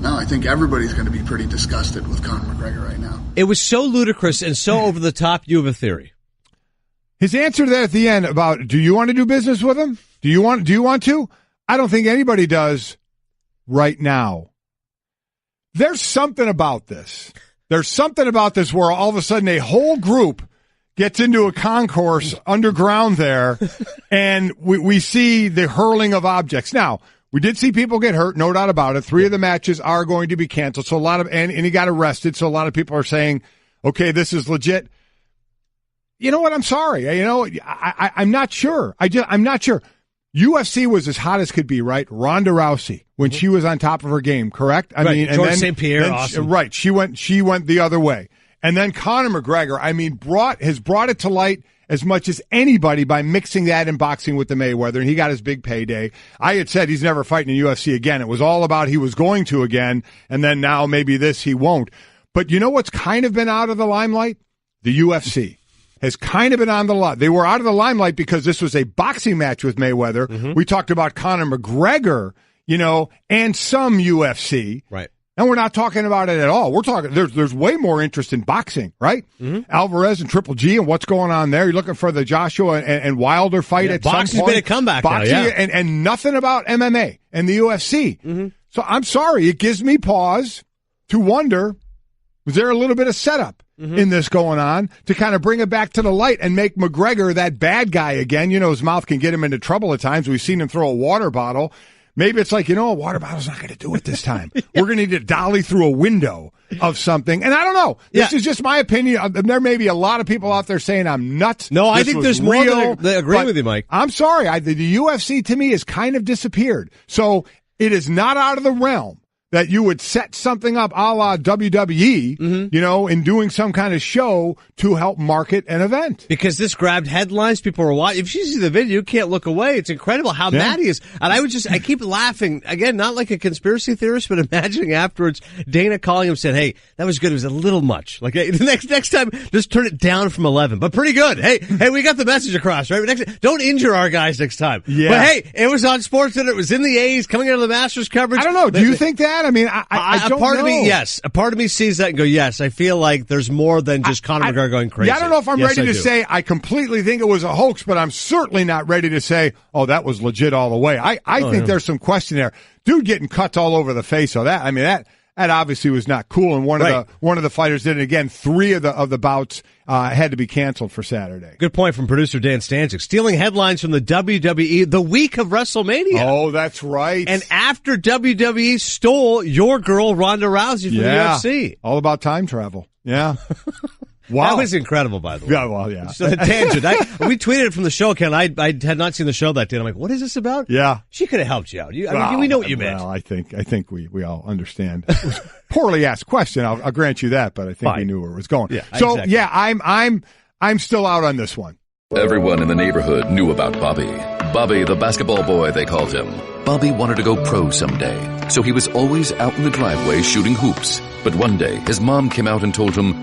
No, I think everybody's going to be pretty disgusted with Conor McGregor right now. It was so ludicrous and so over the top. You have a theory. His answer to that at the end about, do you want to do business with him? Do you want to? I don't think anybody does right now. There's something about this. There's something about this where all of a sudden a whole group gets into a concourse underground there, and we see the hurling of objects. Now, we did see people get hurt, no doubt about it. 3 of the matches are going to be canceled. So and he got arrested. So a lot of people are saying, okay, this is legit. You know what? I'm sorry. I'm not sure. I'm not sure. UFC was as hot as could be, right? Ronda Rousey, when she was on top of her game, correct? I mean, George St. Pierre, awesome. Right. She went the other way. And then Conor McGregor, has brought it to light as much as anybody by mixing that in boxing with the Mayweather, and he got his big payday. I had said he's never fighting in UFC again. It was all about he was going to again, and then now maybe he won't. But you know what's kind of been out of the limelight? The UFC has kind of been on the limelight. They were out of the limelight because this was a boxing match with Mayweather. Mm-hmm. We talked about Conor McGregor, and some UFC. Right. And we're not talking about it at all. We're talking, there's way more interest in boxing, right? Mm-hmm. Alvarez and Triple G and what's going on there. You're looking for the Joshua and Wilder fight at some point. Boxing's made a comeback boxing now, and nothing about MMA and the UFC. Mm-hmm. So I'm sorry. It gives me pause to wonder, was there a little bit of setup in this going on to kind of bring it back to the light and make McGregor that bad guy again? His mouth can get him into trouble at times. We've seen him throw a water bottle. Maybe it's like, a water bottle's not going to do it this time. We're going to need to dolly through a window of something. And I don't know. This is just my opinion. There may be a lot of people out there saying I'm nuts. No, I think there's more that agree with you, Mike. I'm sorry. The UFC to me has kind of disappeared. So it is not out of the realm that you would set something up a la WWE, in doing some kind of show to help market an event. Because this grabbed headlines. People were watching. If you see the video, you can't look away. It's incredible how mad he is. And I keep laughing. Again, not like a conspiracy theorist, but imagining afterwards Dana calling him saying, hey, that was good. It was a little much. Like, hey, the next time, just turn it down from 11. But pretty good. Hey, we got the message across, right? Don't injure our guys next time. Yeah. But hey, it was on SportsCenter. It was in the A's, coming out of the Masters coverage. I don't know. Do you think that? I mean, I don't part know. of me, yes. A part of me sees that and go, yes, I feel like there's more than just Conor McGregor going crazy. Yeah, I don't know if I'm ready to say I completely think it was a hoax, but I'm certainly not ready to say, oh, that was legit all the way. I think there's some question there. Dude getting cuts all over the face. So that obviously was not cool. And one of the fighters did it again. 3 of the bouts had to be canceled for Saturday. Good point from producer Dan Stanczyk. Stealing headlines from the WWE the week of WrestleMania. Oh, that's right. And after WWE stole your girl Ronda Rousey from the UFC. All about time travel. Yeah. Wow. That was incredible, by the way. Yeah, well, yeah. Just a tangent. We tweeted it from the show account. I had not seen the show that day. I'm like, what is this about? Yeah. She could have helped you out. We know what you meant. Well, I think we all understand. It was a poorly asked question. I'll grant you that, but I think we knew where it was going. Yeah, so, exactly. yeah, I'm still out on this one. Everyone in the neighborhood knew about Bobby. Bobby, the basketball boy, they called him. Bobby wanted to go pro someday, so he was always out in the driveway shooting hoops. But one day, his mom came out and told him,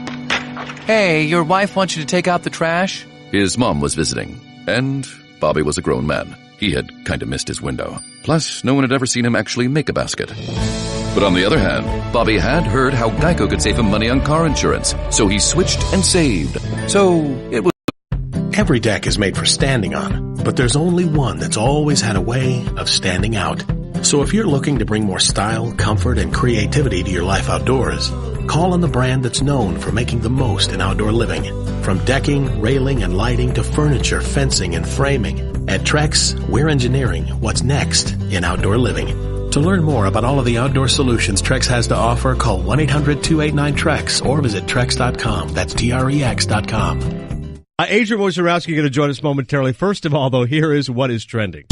"Hey, your wife wants you to take out the trash?" His mom was visiting, and Bobby was a grown man. He had kind of missed his window. Plus, no one had ever seen him actually make a basket. But on the other hand, Bobby had heard how Geico could save him money on car insurance, so he switched and saved. So it was... Every deck is made for standing on, but there's only one that's always had a way of standing out. So if you're looking to bring more style, comfort, and creativity to your life outdoors, call on the brand that's known for making the most in outdoor living. From decking, railing, and lighting to furniture, fencing, and framing, at Trex, we're engineering what's next in outdoor living. To learn more about all of the outdoor solutions Trex has to offer, call 1-800-289-TREX or visit Trex.com. That's Trex.com. Adrian Wojnarowski going to join us momentarily. First of all, though, here is what is trending.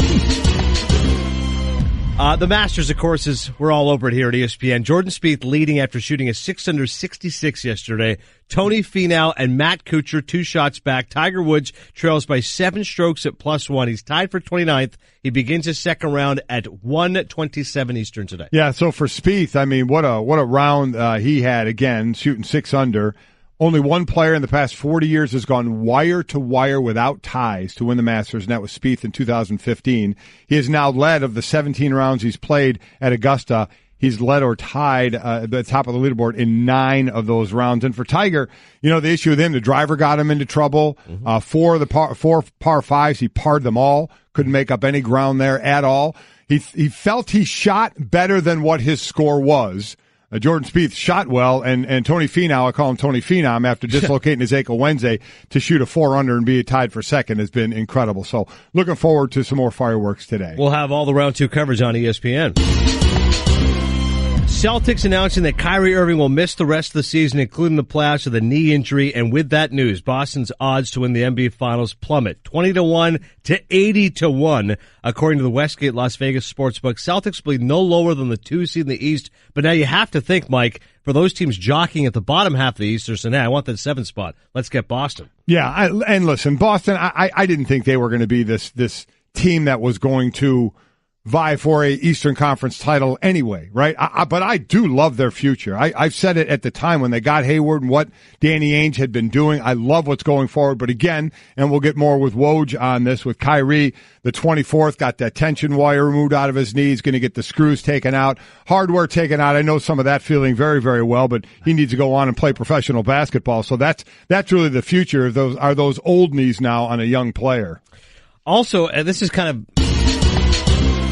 The Masters, of course, we're all over it here at ESPN. Jordan Spieth leading after shooting a 666 yesterday. Tony Finau and Matt Kuchar 2 shots back. Tiger Woods trails by 7 strokes at +1. He's tied for 29th. He begins his second round at 1:27 Eastern today. Yeah, so for Spieth, I mean, what a round he had, again, shooting 6 under. Only one player in the past 40 years has gone wire to wire without ties to win the Masters, and that was Spieth in 2015. He has now led of the 17 rounds he's played at Augusta. He's led or tied at the top of the leaderboard in 9 of those rounds. And for Tiger, you know, the issue with him, the driver got him into trouble. 4 par 5s, he parred them all. Couldn't make up any ground there at all. He felt he shot better than what his score was. Jordan Spieth shot well, and Tony Finau, I call him Tony Phenom, after dislocating his ankle Wednesday, to shoot a 4 under and be tied for second has been incredible. So looking forward to some more fireworks today. We'll have all the round 2 coverage on ESPN. Celtics announcing that Kyrie Irving will miss the rest of the season, including the playoffs, with a knee injury. And with that news, Boston's odds to win the NBA Finals plummet 20-1 to 80-1, according to the Westgate Las Vegas Sportsbook. Celtics will be no lower than the 2 seed in the East. But now you have to think, Mike, for those teams jockeying at the bottom half of the East, they're saying, hey, I want that 7th spot. Let's get Boston. Yeah, and listen, Boston, I didn't think they were going to be this team that was going to vie for a Eastern Conference title anyway, right? But I do love their future. I've said it at the time when they got Hayward and what Danny Ainge had been doing. I love what's going forward. But again, and we'll get more with Woj on this, with Kyrie, the 24th, got that tension wire removed out of his knee. He's going to get the screws taken out, hardware taken out. I know some of that feeling very, very well, but he needs to go on and play professional basketball. So that's really the future. Are those old knees now on a young player. Also, this is kind of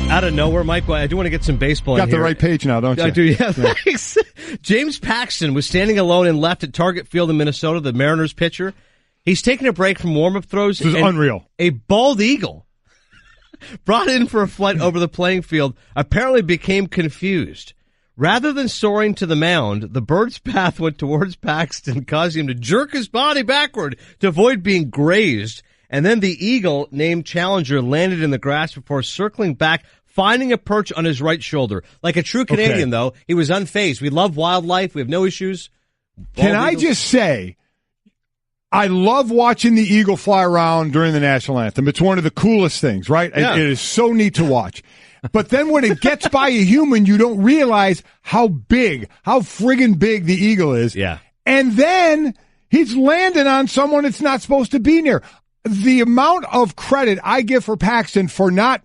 out of nowhere, Mike, but I do want to get some baseball in here. Got the right page now, don't you? I do, yeah. Thanks. James Paxton was standing alone and left at Target Field in Minnesota, the Mariners pitcher. He's taking a break from warm-up throws. This is unreal. A bald eagle brought in for a flight over the playing field apparently became confused. Rather than soaring to the mound, the bird's path went towards Paxton, causing him to jerk his body backward to avoid being grazed. And then the eagle, named Challenger, landed in the grass before circling back, finding a perch on his right shoulder. Like a true Canadian, though, he was unfazed. We love wildlife. We have no issues. Can I just say, I love watching the eagle fly around during the national anthem. It's one of the coolest things, right? Yeah. It is so neat to watch. But then when it gets by a human, you don't realize how friggin' big the eagle is. Yeah. And then he's landing on someone it's not supposed to be near. The amount of credit I give for Paxton for not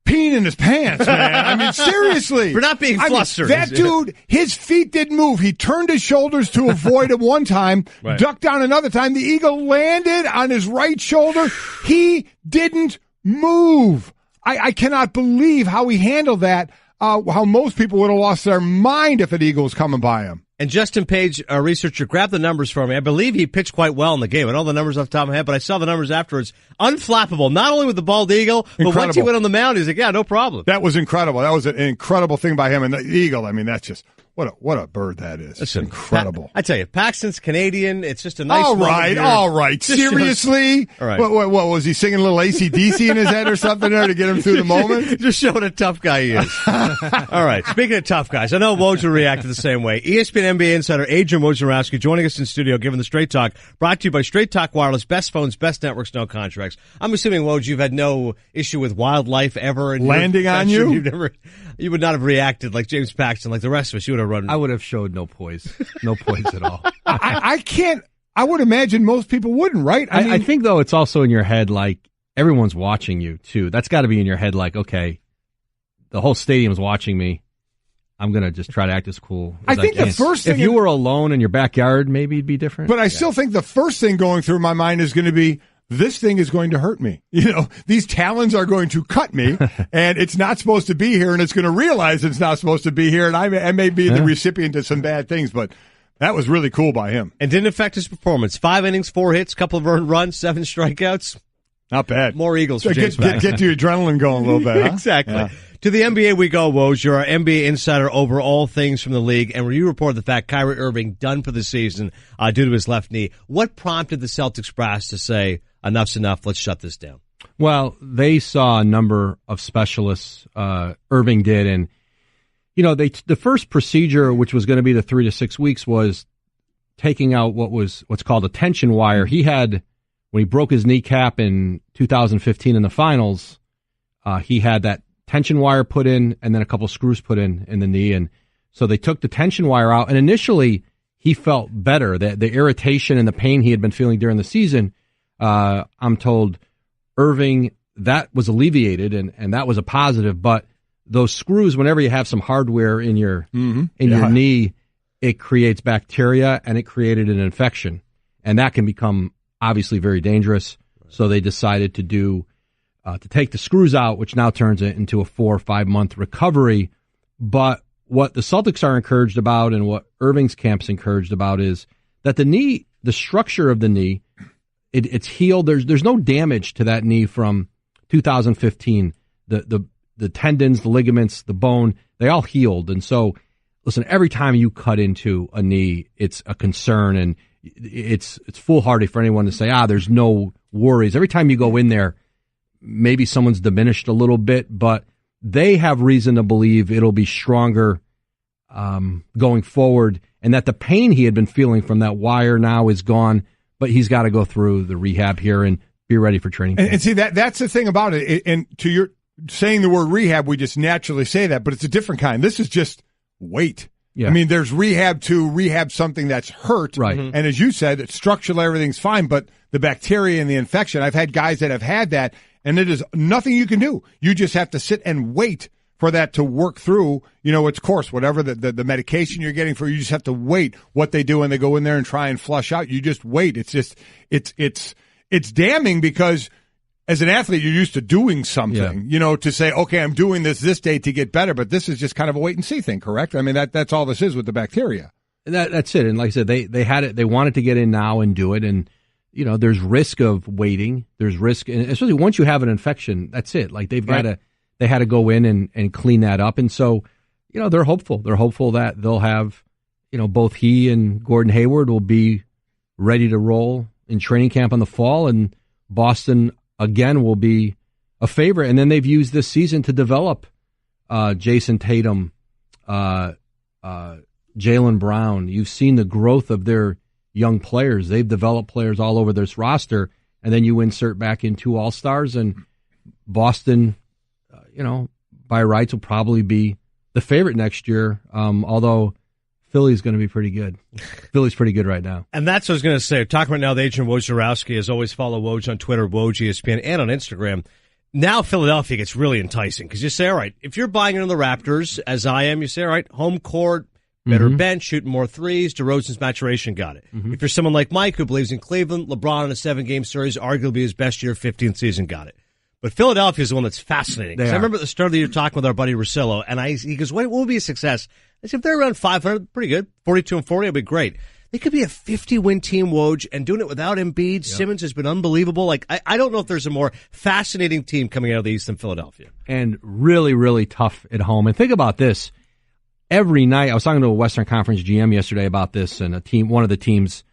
peeing in his pants, man. I mean, seriously. For not being flustered. That dude, his feet didn't move. He turned his shoulders to avoid it one time, right. Ducked down another time. The eagle landed on his right shoulder. He didn't move. I cannot believe how he handled that, how most people would have lost their mind if an eagle was coming by him. And Justin Page, our researcher, grabbed the numbers for me. I believe he pitched quite well in the game. I don't know the numbers off the top of my head, but I saw the numbers afterwards. Unflappable, not only with the bald eagle, but once he went on the mound, he's like, yeah, no problem. That was incredible. That was an incredible thing by him. And the eagle, I mean, that's just, what a bird that is. It's incredible. I tell you, Paxton's Canadian. It's just a nice all right. Seriously? All right. What was he singing a little AC/DC in his head or something there to get him through the moment? Just showing a tough guy he is. All right. Speaking of tough guys, I know Woj will react the same way. ESPN NBA insider Adrian Wojnarowski joining us in studio, giving the Straight Talk, brought to you by Straight Talk Wireless, best phones, best networks, no contracts. I'm assuming, Woj, you've had no issue with wildlife ever. And landing on you? You would not have reacted like James Paxton, like the rest of us. You would have run. I would have showed no poise at all. I can't. I would imagine most people wouldn't, right? I mean, I think, though, it's also in your head, like, everyone's watching you, too. That's got to be in your head, like, okay, the whole stadium's watching me. I'm going to just try to act as cool as I think the first thing... If you were alone in your backyard, maybe it'd be different. But I still think the first thing going through my mind is going to be, this thing is going to hurt me. You know, these talons are going to cut me, and it's not supposed to be here, and it's going to realize it's not supposed to be here, and I may be the recipient of some bad things, but that was really cool by him. And didn't affect his performance. 5 innings, 4 hits, couple of earned runs, 7 strikeouts. Not bad. More Eagles for James Paxton. Get your adrenaline going a little bit, huh? Exactly. Yeah. To the NBA we go, Woj. You're our NBA insider over all things from the league, and you report the fact Kyrie Irving done for the season due to his left knee. What prompted the Celtics brass to say, enough's enough, let's shut this down? Well, they saw a number of specialists, Irving did, and the first procedure, which was going to be the 3 to 6 weeks, was taking out what's called a tension wire. He had, when he broke his kneecap in 2015 in the finals, he had that tension wire put in and then a couple screws put in the knee. And so they took the tension wire out. And initially, he felt better. The irritation and the pain he had been feeling during the season, I'm told, Irving, that was alleviated and that was a positive. But those screws, whenever you have some hardware in your your knee, it creates bacteria and it created an infection. And that can become obviously very dangerous. So they decided to take the screws out, which now turns it into a 4 or 5 month recovery. But what the Celtics are encouraged about and what Irving's camp's encouraged about is that the knee, the structure of the knee, it's healed. There's no damage to that knee from 2015. The tendons, the ligaments, the bone, they all healed. And so, listen, every time you cut into a knee, it's a concern, and it's foolhardy for anyone to say, there's no worries. Every time you go in there, maybe someone's diminished a little bit, but they have reason to believe it'll be stronger going forward, and that the pain he had been feeling from that wire now is gone, but he's got to go through the rehab here and be ready for training camp. And see, that's the thing about it. And to your saying the word rehab, we just naturally say that, but it's a different kind. This is just weight. Yeah. I mean, there's rehab to rehab something that's hurt. Right. And as you said, structurally everything's fine, but the bacteria and the infection, I've had guys that have had that, and it is nothing you can do. You just have to sit and wait for that to work through, its course, whatever the medication you're getting for, you just have to wait what they do when they go in there and try and flush out. You just wait. It's just, it's damning because as an athlete, you're used to doing something, to say, okay, I'm doing this day to get better, but this is just kind of a wait and see thing, correct? I mean, that's all this is with the bacteria. That's it. And like I said, they had it, they wanted to get in now and do it. And, there's risk of waiting. There's risk, and especially once you have an infection, that's it. Like they had to go in and clean that up. And so, they're hopeful. They're hopeful that they'll have, both he and Gordon Hayward will be ready to roll in training camp in the fall, and Boston again will be a favorite. And then they've used this season to develop Jason Tatum, Jaylen Brown. You've seen the growth of their young players. They've developed players all over this roster, and then you insert back in 2 All-Stars, and Boston, by rights will probably be the favorite next year, although Philly's going to be pretty good. Philly's pretty good right now. And that's what I was going to say. Talking right now with Adrian Wojnarowski. As always, follow Woj on Twitter, Woj ESPN, and on Instagram. Now Philadelphia gets really enticing because you say, all right, if you're buying into the Raptors, as I am, you say, all right, home court, better bench, shooting more threes, DeRozan's maturation got it. If you're someone like Mike who believes in Cleveland, LeBron in a 7-game series, arguably his best year, 15th season, got it. But Philadelphia is the one that's fascinating. I remember at the start of the year talking with our buddy Russillo, and he goes, what would be a success? I said, if they're around 500, pretty good. 42-40, it'll be great. They could be a 50-win team, Woj, and doing it without Embiid. Yep. Simmons has been unbelievable. Like, I don't know if there's a more fascinating team coming out of the East than Philadelphia. And really, really tough at home. And think about this. Every night, I was talking to a Western Conference GM yesterday about this, and one of the teams,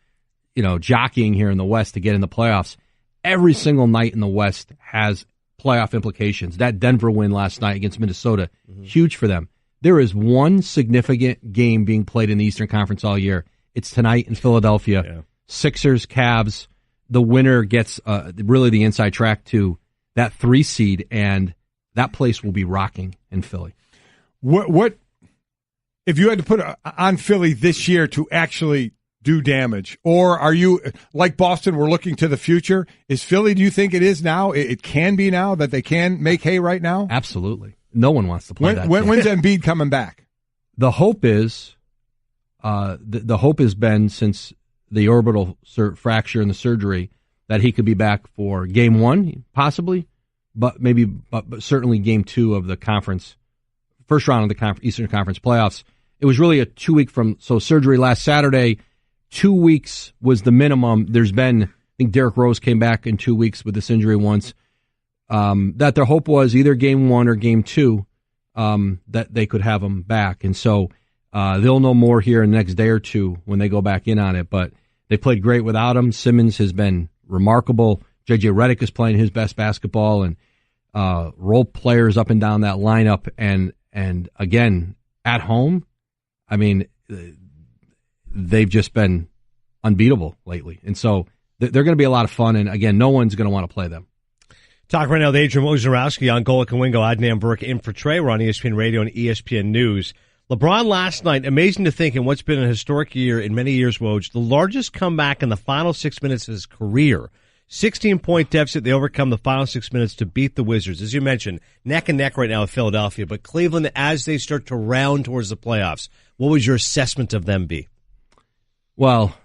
jockeying here in the West to get in the playoffs. Every single night in the West has playoff implications. That Denver win last night against Minnesota, huge for them. There is one significant game being played in the Eastern Conference all year. It's tonight in Philadelphia. Yeah. Sixers, Cavs. The winner gets really the inside track to that 3 seed, and that place will be rocking in Philly. What if you had to put on Philly this year to actually do damage? Or are you, like Boston, we're looking to the future? Is Philly, do you think it is now? It can be now that they can make hay right now? Absolutely. No one wants to play that. When's Embiid coming back? The hope is, the hope has been since the orbital fracture and the surgery that he could be back for game 1, possibly, but certainly game 2 of the conference, first round of the Eastern Conference playoffs. It was really a 2-week so surgery last Saturday. 2 weeks was the minimum. There's been, I think Derrick Rose came back in 2 weeks with this injury once. That their hope was either game 1 or game 2. that they could have him back. And so they'll know more here in the next day or two when they go back in on it. But they played great without him. Simmons has been remarkable. J.J. Redick is playing his best basketball, and role players up and down that lineup. And again, at home, I mean, they've just been unbeatable lately. And so they're going to be a lot of fun. And again, no one's going to want to play them. Talk right now with Adrian Wojnarowski on Golic and Wingo. Adnan Burke in for Trey. We're on ESPN Radio and ESPN News. LeBron last night, amazing to think in what's been a historic year in many years, Woj, the largest comeback in the final 6 minutes of his career. 16-point deficit, they overcome the final 6 minutes to beat the Wizards. As you mentioned, neck and neck right now with Philadelphia. But Cleveland, as they start to round towards the playoffs, what would your assessment of them be? Well,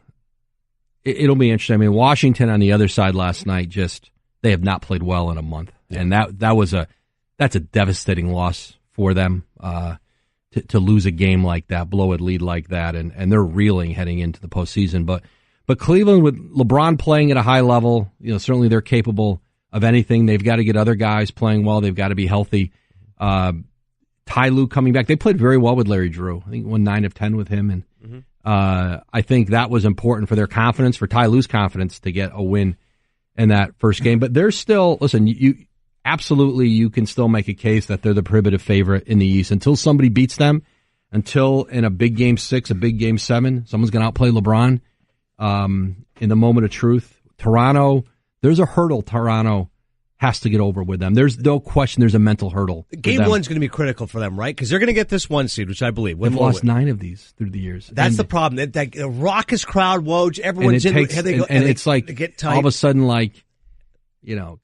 it'll be interesting. I mean, Washington on the other side last night, they have not played well in a month. Yeah. And that's a devastating loss for them. To lose a game like that, blow a lead like that, and they're reeling heading into the postseason. But Cleveland, with LeBron playing at a high level, certainly they're capable of anything. They've got to get other guys playing well. They've got to be healthy. Ty Lue coming back. They played very well with Larry Drew. I think won 9 of 10 with him, and I think that was important for their confidence, for Ty Lue's confidence, to get a win in that first game. But they're still, listen, absolutely, you can still make a case that they're the prohibitive favorite in the East until somebody beats them, until in a big game 6, a big game 7, someone's going to outplay LeBron. In the moment of truth, Toronto, there's a hurdle Toronto has to get over with them. There's no question there's a mental hurdle. Game 1's going to be critical for them, right? Because they're going to get this 1 seed, which I believe. They've lost 9 of these through the years. That's the problem. That raucous crowd, Woj, everyone's in. It's like all of a sudden, like,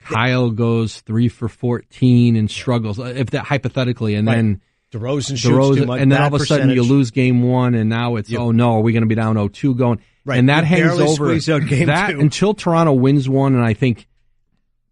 Kyle goes 3 for 14 and struggles, if that hypothetically, and then DeRozan shoots too much, and then all of a sudden you lose game 1, and now it's oh no, are we going to be down 0-2 going? Right. And that hangs over that until Toronto wins one, and I think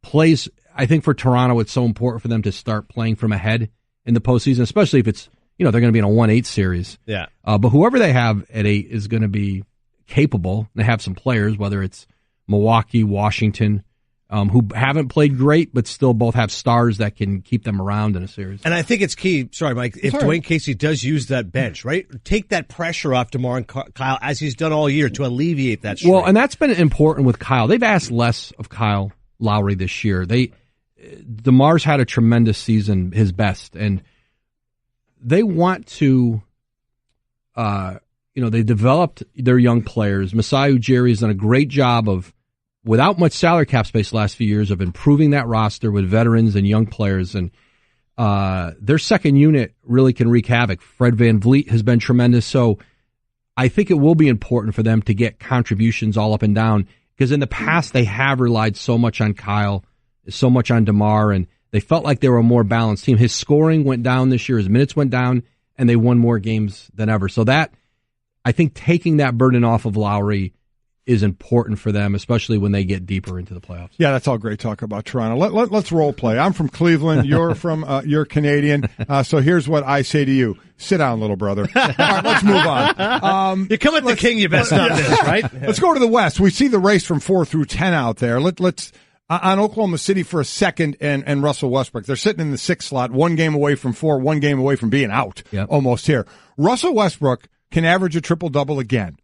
for Toronto it's so important for them to start playing from ahead in the postseason, especially if it's they're going to be in a 1-8 series. Yeah. But whoever they have at 8 is going to be capable. They have some players, whether it's Milwaukee, Washington, who haven't played great, but still both have stars that can keep them around in a series. And I think it's key, sorry, Mike, if Dwayne Casey does use that bench, right? Take that pressure off DeMar and Kyle, as he's done all year, to alleviate that strain. Well, and that's been important with Kyle. They've asked less of Kyle Lowry this year. DeMar's had a tremendous season, his best, and they want to, they developed their young players. Masai Ujiri's done a great job of, without much salary cap space the last few years, of improving that roster with veterans and young players. And their second unit really can wreak havoc. Fred VanVleet has been tremendous. So I think it will be important for them to get contributions all up and down, because in the past they have relied so much on Kyle, so much on DeMar, and they felt like they were a more balanced team. His scoring went down this year. His minutes went down, and they won more games than ever. So that, I think, taking that burden off of Lowry is important for them, especially when they get deeper into the playoffs. Yeah, that's all great talk about Toronto. Let's role play. I'm from Cleveland. You're you're Canadian. So here's what I say to you. Sit down, little brother. All right, let's move on. You come at the king, you best not this, right? Let's go to the West. We see the race from 4 through 10 out there. Let's on Oklahoma City for a second and Russell Westbrook. They're sitting in the 6th slot, 1 game away from 4, 1 game away from being out almost here. Russell Westbrook can average a triple-double again.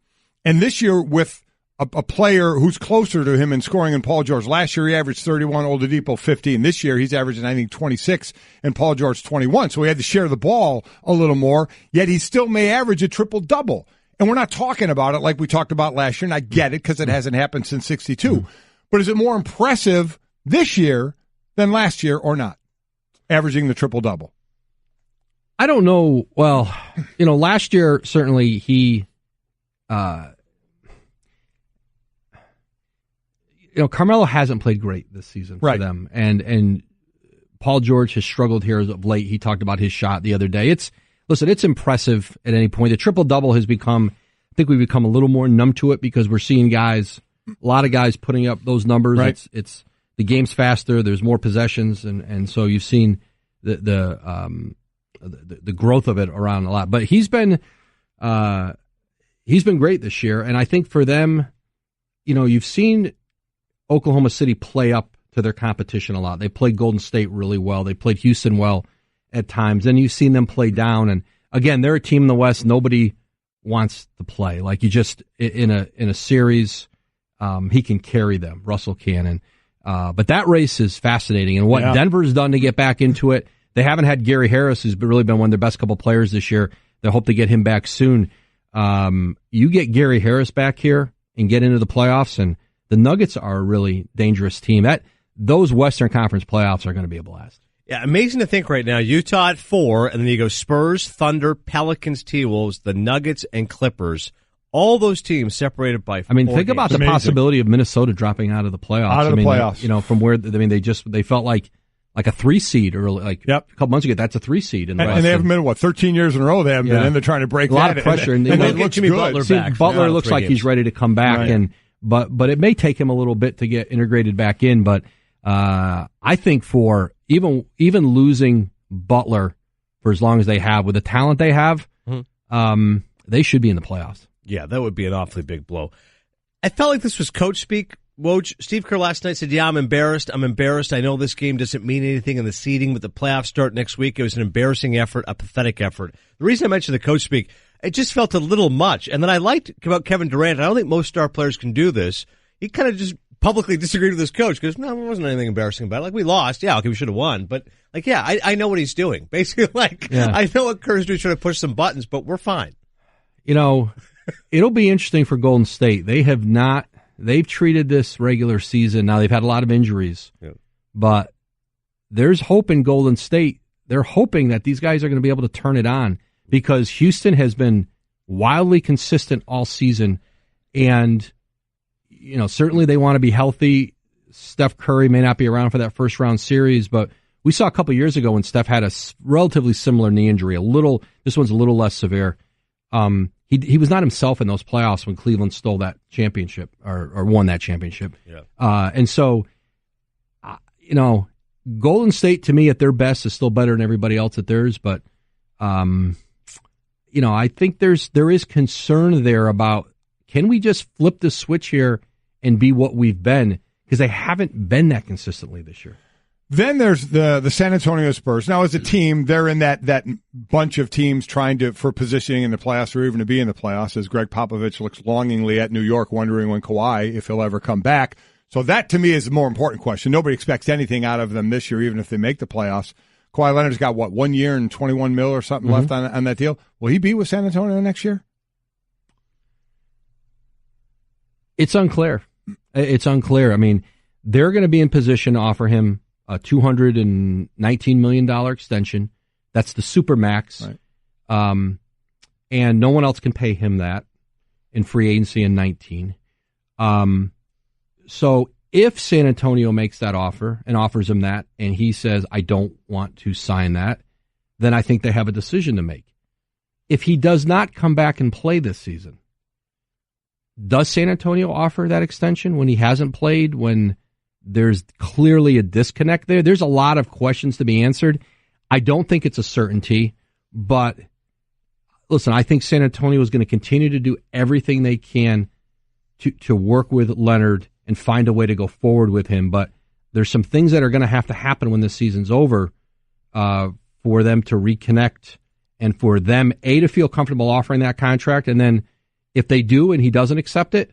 And this year with a player who's closer to him in scoring than Paul George. Last year he averaged 31, Oladipo 15. This year he's averaging, I think, 26, and Paul George 21. So he had to share the ball a little more, yet he still may average a triple-double. And we're not talking about it like we talked about last year, and I get it because it hasn't happened since 62. But is it more impressive this year than last year or not, averaging the triple-double? I don't know. Well, last year certainly he Carmelo hasn't played great this season for them, and Paul George has struggled here as of late. He talked about his shot the other day. It's impressive at any point. The triple-double has become, I think we've become a little more numb to it because we're seeing a lot of guys putting up those numbers. Right. It's the game's faster. There's more possessions, and so you've seen the growth of it around a lot. But he's been great this year, and I think for them, you've seen Oklahoma City play up to their competition a lot. They played Golden State really well. They played Houston well. at times. And you've seen them play down. And again, they're a team in the West nobody wants to play. Like, you just, in a series, he can carry them. Russell can. But that race is fascinating. And what Denver's done to get back into it, they haven't had Gary Harris, who's really been one of their best couple players this year. They hope to get him back soon. You get Gary Harris back here and get into the playoffs, and the Nuggets are a really dangerous team. Those Western Conference playoffs are going to be a blast. Yeah, amazing to think right now. Utah at 4, and then you go Spurs, Thunder, Pelicans, T-Wolves, the Nuggets, and Clippers. All those teams separated by 4 think games. about the possibility of Minnesota dropping out of the playoffs. Out of the playoffs. From where, they felt like a 3 seed early, a couple months ago. That's a 3 seed in the West. And they haven't been 13 years in a row. They haven't been in. They're trying to break a lot of pressure. And they look Jimmy Butler back. Butler looks like he's ready to come back, right. but it may take him a little bit to get integrated back in. But I think for even losing Butler for as long as they have, with the talent they have, they should be in the playoffs. Yeah, that would be an awfully big blow. I felt like this was coach speak. Woj, Steve Kerr last night said, I'm embarrassed. I know this game doesn't mean anything in the seeding, but the playoffs start next week. It was an embarrassing effort, a pathetic effort. The reason I mentioned the coach speak, it just felt a little much. And then I liked about Kevin Durant. I don't think most star players can do this. He kind of just publicly disagreed with his coach because, no, there wasn't anything embarrassing about it. Like, we lost. Yeah, okay, we should have won. But, I know what he's doing. Basically, I know what Kerr's doing, trying to push some buttons, but we're fine. It'll be interesting for Golden State. They've treated this regular season. Now, they've had a lot of injuries, but there's hope in Golden State. They're hoping that these guys are going to be able to turn it on because Houston has been wildly consistent all season. And, certainly they want to be healthy. Steph Curry may not be around for that first round series, but we saw a couple years ago when Steph had a relatively similar knee injury, this one's a little less severe. He was not himself in those playoffs when Cleveland stole that championship or won that championship. Yeah. And so, Golden State to me at their best is still better than everybody else at theirs. But, I think there is concern there about, can we just flip the switch here and be what we've been? Because they haven't been that consistently this year. Then there's the San Antonio Spurs. Now, as a team, they're in that bunch of teams trying for positioning in the playoffs or even to be in the playoffs, as Greg Popovich looks longingly at New York, wondering when Kawhi, if he'll ever come back. So that, to me, is the more important question. Nobody expects anything out of them this year, even if they make the playoffs. Kawhi Leonard's got, 1 year and $21 million or something left on that deal. Will he be with San Antonio next year? It's unclear. I mean, they're going to be in position to offer him a $219 million extension. That's the supermax. Right. And no one else can pay him that in free agency in 19. So if San Antonio makes that offer and offers him that, and he says, I don't want to sign that, then I think they have a decision to make. If he does not come back and play this season, does San Antonio offer that extension when he hasn't played, when there's clearly a disconnect there? There's a lot of questions to be answered. I don't think it's a certainty, but listen, I think San Antonio is going to continue to do everything they can to work with Leonard and find a way to go forward with him. But there's some things that are going to have to happen when this season's over for them to reconnect and for them, to feel comfortable offering that contract. And then if they do and he doesn't accept it,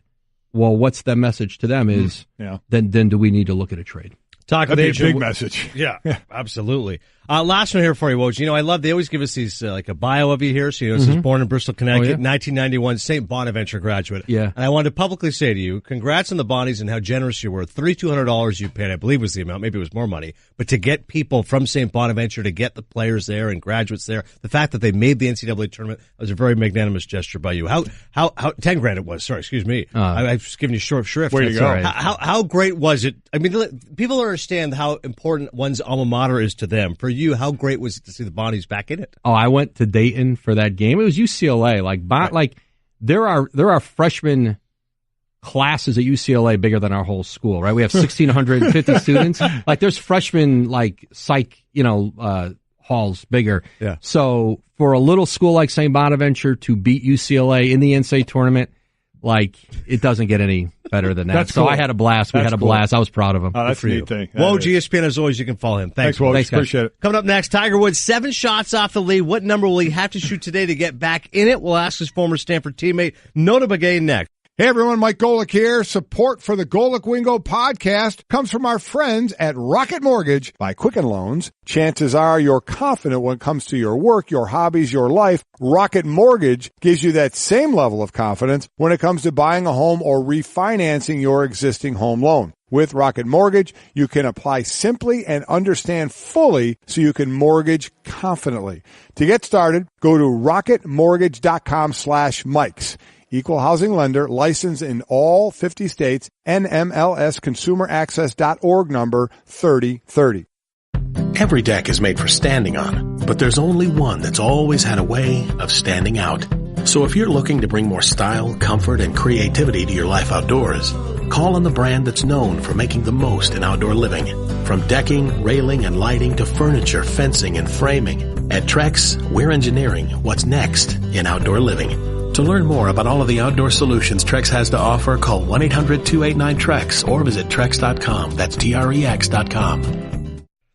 well, what's the message to them is then do we need to look at a trade? Talk That'd with be a Adrian. big message. Yeah, absolutely. Last one here for you, Woj. I love, they always give us these, like a bio of you here. So, it says born in Bristol, Connecticut, 1991, St. Bonaventure graduate. Yeah. And I wanted to publicly say to you, congrats on the Bonnies and how generous you were. $3,200 you paid, I believe was the amount. Maybe it was more money. But to get people from St. Bonaventure, to get the players there and graduates there, the fact that they made the NCAA tournament was a very magnanimous gesture by you. How $10,000 it was. Sorry, excuse me. I was giving you short shrift. Way to go. Right. How great was it? I mean, people understand how important one's alma mater is to them. For you, how great was it to see the Bonnies back in it? Oh, I went to Dayton for that game. It was UCLA. Like there are freshman classes at UCLA bigger than our whole school, right? We have 1,650 students. Like there's freshman psych, halls bigger. Yeah. So for a little school like St. Bonaventure to beat UCLA in the NCAA tournament, like, it doesn't get any better than that. That's so cool. I had a blast. We had a blast. I was proud of him. Oh, that's Good a for neat you. thing. Woj, ESPN, as always, you can follow him. Thanks Woj. Thanks, guys. Appreciate it. Coming up next, Tiger Woods, 7 shots off the lead. What number will he have to shoot today to get back in it? We'll ask his former Stanford teammate, Notah Begay, next. Hey everyone, Mike Golic here. Support for the Golic Wingo podcast comes from our friends at Rocket Mortgage by Quicken Loans. Chances are you're confident when it comes to your work, your hobbies, your life. Rocket Mortgage gives you that same level of confidence when it comes to buying a home or refinancing your existing home loan. With Rocket Mortgage, you can apply simply and understand fully so you can mortgage confidently. To get started, go to rocketmortgage.com/Mikes. Equal housing lender, licensed in all 50 states, NMLSconsumeraccess.org number 3030. Every deck is made for standing on, but there's only one that's always had a way of standing out. So if you're looking to bring more style, comfort, and creativity to your life outdoors, call on the brand that's known for making the most in outdoor living. From decking, railing, and lighting to furniture, fencing, and framing. At Trex, we're engineering what's next in outdoor living. To learn more about all of the outdoor solutions Trex has to offer, call 1-800-289-TREX or visit Trex.com. That's TREX.com.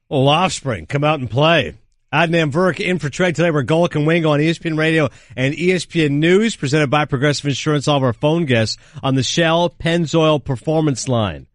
Well, Offspring, come out and play. Adnan Verk in for Trey today. We're Golic and Wingo on ESPN Radio and ESPN News, presented by Progressive Insurance. All of our phone guests on the Shell Pennzoil Performance Line.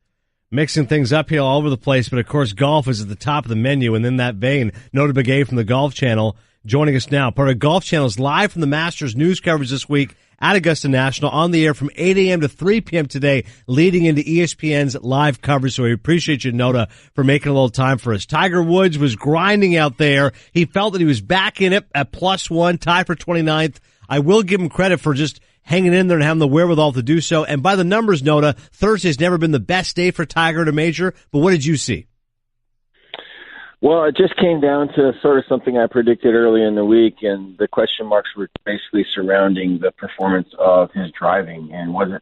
Mixing things up here all over the place, but of course golf is at the top of the menu, and in that vein, Notah Begay from the Golf Channel joining us now. Part of Golf Channel's live from the Masters news coverage this week at Augusta National, on the air from 8 a.m. to 3 p.m. today, leading into ESPN's live coverage. So we appreciate you, Notah, for making a little time for us. Tiger Woods was grinding out there. He felt that he was back in it at +1, tied for 29th. I will give him credit for just hanging in there and having the wherewithal to do so. And by the numbers, Notah, Thursday's never been the best day for Tiger at a major, but what did you see? Well, it just came down to sort of something I predicted early in the week, and the question marks were basically surrounding the performance of his driving. And was it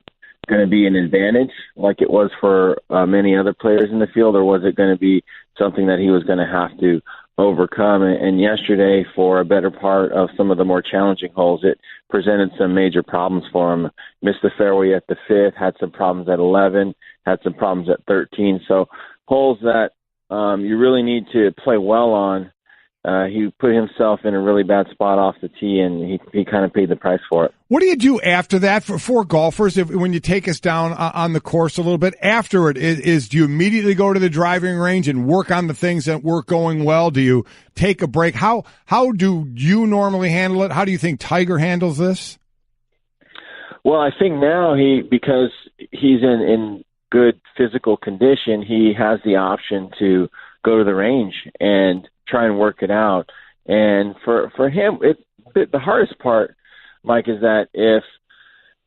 going to be an advantage like it was for many other players in the field, or was it going to be something that he was going to have to overcome? And yesterday, for a better part of some of the more challenging holes, it presented some major problems for him. Missed the fairway at the 5th, had some problems at 11, had some problems at 13. So holes that you really need to play well on. He put himself in a really bad spot off the tee, and he kind of paid the price for it. What do you do after that for golfers? When you take us down on the course a little bit after it, do you immediately go to the driving range and work on the things that weren't going well? Do you take a break? How do you normally handle it? How do you think Tiger handles this? Well, I think now because he's in good physical condition, he has the option to go to the range and try and work it out. And for him, the hardest part, Mike, is that if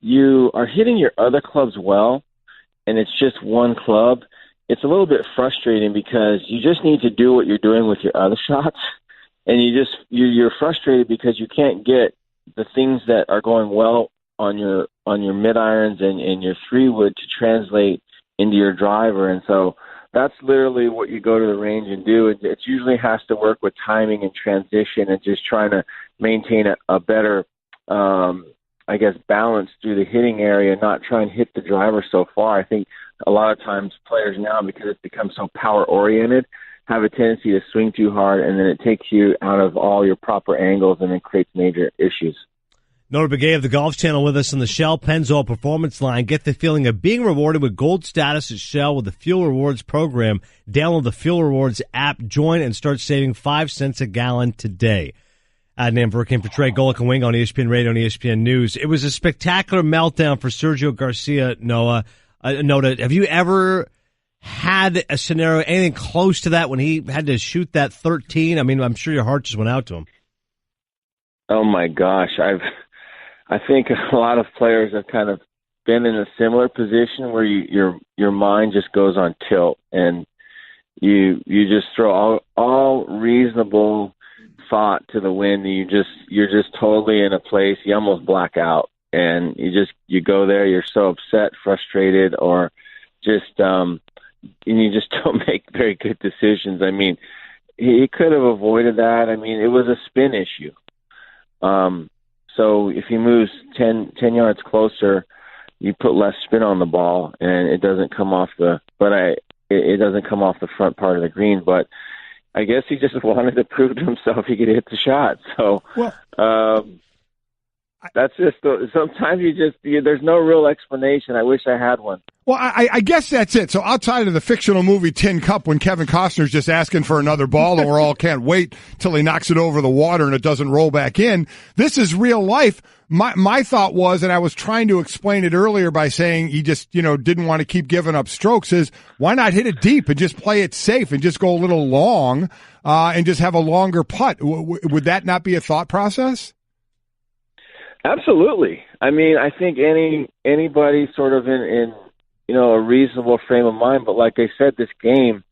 you are hitting your other clubs well and it's just one club, it's a little bit frustrating because you just need to do what you're doing with your other shots, and you're frustrated because you can't get the things that are going well on your mid irons and your 3-wood to translate into your driver. And so that's literally what you go to the range and do. It usually has to work with timing and transition and just trying to maintain a better, balance through the hitting area, not try and hit the driver so far. I think a lot of times players now, because it's become so power-oriented, have a tendency to swing too hard, and then it takes you out of all your proper angles and it creates major issues. Notah Begay of the Golf Channel with us on the Shell Pennzoil Performance Line. Get the feeling of being rewarded with gold status at Shell with the Fuel Rewards program. Download the Fuel Rewards app, join, and start saving 5 cents a gallon today. Adnan Verk for Trey Golic and Wingo on ESPN Radio and ESPN News. It was a spectacular meltdown for Sergio Garcia, Notah. Have you ever had a scenario, anything close to that, when he had to shoot that 13? I mean, I'm sure your heart just went out to him. Oh, my gosh. I think a lot of players have kind of been in a similar position where your mind just goes on tilt, and you just throw all reasonable thought to the wind. You're just totally in a place you almost black out, and you go there. You're so upset, frustrated, or just and you just don't make very good decisions. I mean, he could have avoided that. I mean, it was a spin issue. So if he moves 10 yards closer, you put less spin on the ball, and it doesn't come off it doesn't come off the front part of the green. But I guess he just wanted to prove to himself he could hit the shot. So that's just sometimes there's no real explanation. I wish I had one. Well, I guess that's it. So outside of the fictional movie Tin Cup, when Kevin Costner's just asking for another ball and we're all can't wait till he knocks it over the water and it doesn't roll back in, this is real life. My thought was, and I was trying to explain it earlier by saying he just, didn't want to keep giving up strokes, is why not hit it deep and just play it safe and just go a little long and just have a longer putt? Would that not be a thought process? Absolutely. I mean, I think anybody sort of in a reasonable frame of mind, but like I said, this game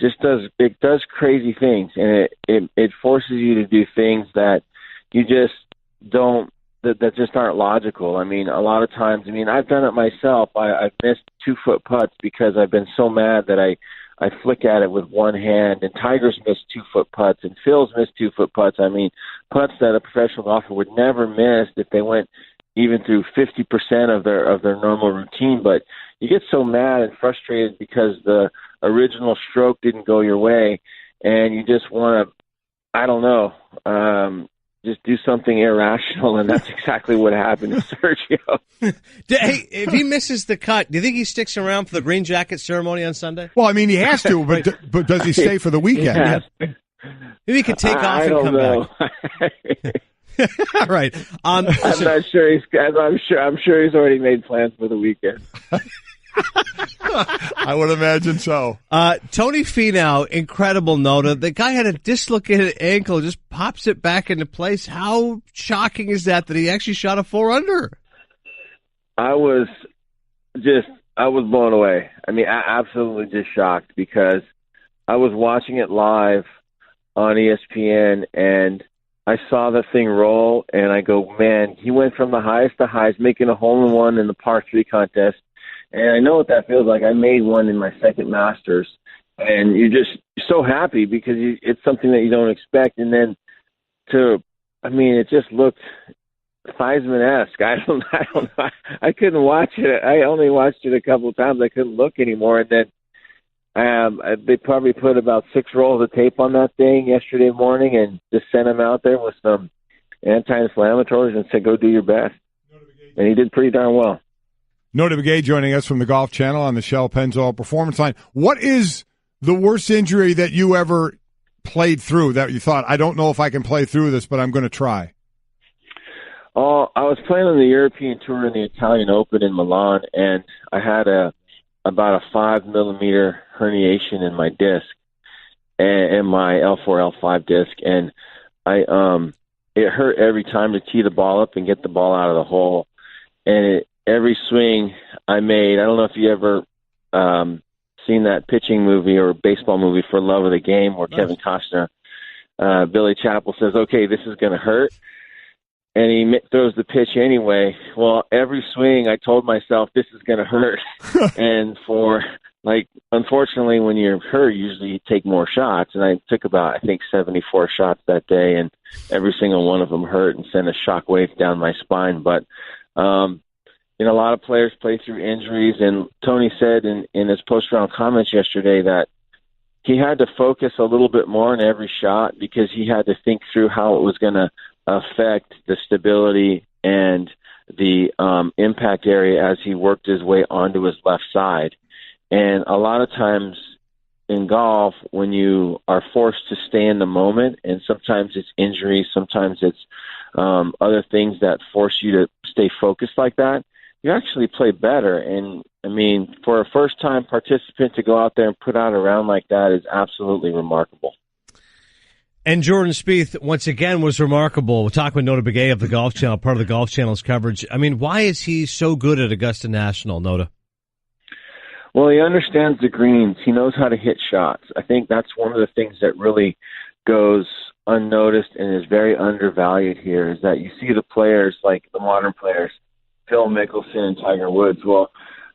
just does crazy things, and it forces you to do things that you just don't, that just aren't logical. I mean, a lot of times, I've done it myself. I've missed 2-foot putts because I've been so mad that I flick at it with one hand, and Tiger's missed 2-foot putts, and Phil's missed 2-foot putts. I mean, putts that a professional golfer would never miss if they went even through 50% of their normal routine. But you get so mad and frustrated because the original stroke didn't go your way, and you just want to, I don't know, just do something irrational, and that's exactly what happened to Sergio. Hey, if he misses the cut, do you think he sticks around for the green jacket ceremony on Sunday? Well, he has to, but does he stay for the weekend? Maybe he could take off and come back. All right. I'm not sure. I'm sure he's already made plans for the weekend. I would imagine so. Tony Finau, incredible, Notah. The guy had a dislocated ankle, just pops it back into place. How shocking is that he actually shot a 4-under? I was blown away. Absolutely just shocked, because I was watching it live on ESPN, and I saw the thing roll, and I go, man, he went from the highest to highs, making a hole-in-one in the par 3 contest. And I know what that feels like. I made one in my second Masters, and you're so happy because it's something that you don't expect. And then it just looked Theismann-esque. I don't know. I couldn't watch it. I only watched it a couple of times. I couldn't look anymore. And then they probably put about 6 rolls of tape on that thing yesterday morning and just sent him out there with some anti-inflammatories and said, go do your best. And he did pretty darn well. Notah Begay joining us from the Golf Channel on the Shell Pennzoil Performance Line. What is the worst injury that you ever played through that you thought, I don't know if I can play through this, but I'm going to try? I was playing on the European Tour in the Italian Open in Milan, and I had about a 5-millimeter herniation in my disc and my L4, L5 disc, and it hurt every time to tee the ball up and get the ball out of the hole. And every swing I made, I don't know if you ever seen that pitching movie or baseball movie, For Love of the Game, where Kevin Costner, Billy Chappell says, okay, this is going to hurt. And he throws the pitch anyway. Well, every swing I told myself, this is going to hurt. And unfortunately, when you're hurt, usually you take more shots. And I took about, 74 shots that day, and every single one of them hurt and sent a shockwave down my spine. But, a lot of players play through injuries, and Tony said in his post-round comments yesterday that he had to focus a little bit more on every shot because he had to think through how it was going to affect the stability and the impact area as he worked his way onto his left side. And a lot of times in golf, when you are forced to stay in the moment, and sometimes it's injuries, sometimes it's other things that force you to stay focused like that, you actually play better. And, for a first-time participant to go out there and put out a round like that is absolutely remarkable. And Jordan Spieth, once again, was remarkable. We're talking with Notah Begay of the Golf Channel, part of the Golf Channel's coverage. Why is he so good at Augusta National, Notah? Well, he understands the greens. He knows how to hit shots. I think that's one of the things that really goes unnoticed and is very undervalued here, is that you see the players, like the modern players, Phil Mickelson and Tiger Woods. Well,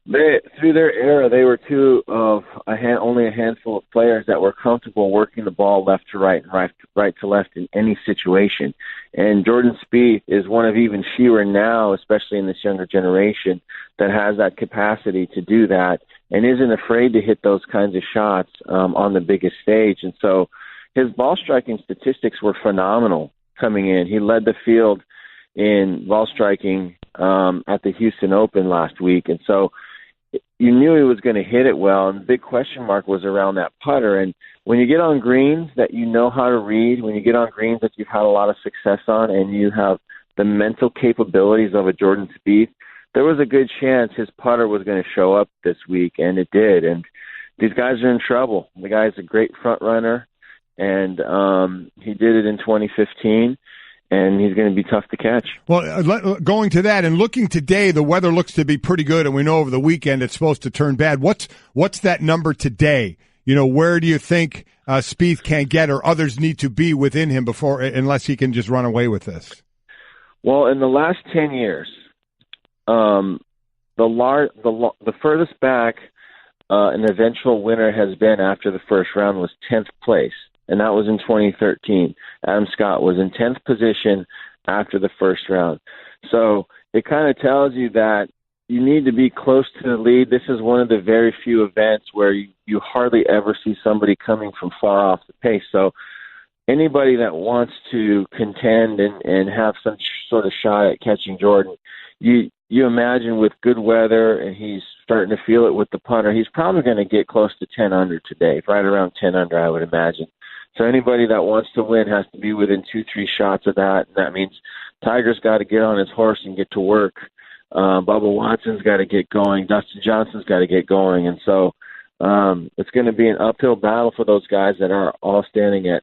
Through their era, they were two of only a handful of players that were comfortable working the ball left to right and right to left in any situation. And Jordan Spieth is one of even fewer now, especially in this younger generation, that has that capacity to do that and isn't afraid to hit those kinds of shots on the biggest stage. And so his ball striking statistics were phenomenal coming in. He led the field in ball striking at the Houston Open last week. And so you knew he was going to hit it well, and the big question mark was around that putter. And when you get on greens that you know how to read, when you get on greens that you've had a lot of success on, and you have the mental capabilities of a Jordan Spieth, there was a good chance his putter was going to show up this week, and it did. And these guys are in trouble. The guy's a great front runner, and he did it in 2015. And he's going to be tough to catch. Well, going to that and looking today, the weather looks to be pretty good, and we know over the weekend it's supposed to turn bad. What's that number today? You know, where do you think Spieth can get, or others need to be within him unless he can just run away with this? Well, in the last 10 years, the furthest back an eventual winner has been after the first round was 10th place. And that was in 2013. Adam Scott was in 10th position after the first round. So it kind of tells you that you need to be close to the lead. This is one of the very few events where you hardly ever see somebody coming from far off the pace. So anybody that wants to contend and have some sort of shot at catching Jordan, you imagine with good weather and he's starting to feel it with the putter, he's probably going to get close to 10 under today, right around 10 under, I would imagine. So anybody that wants to win has to be within 2-3 shots of that, and that means Tiger's got to get on his horse and get to work. Bubba Watson's got to get going. Dustin Johnson's got to get going. And so it's going to be an uphill battle for those guys that are all standing at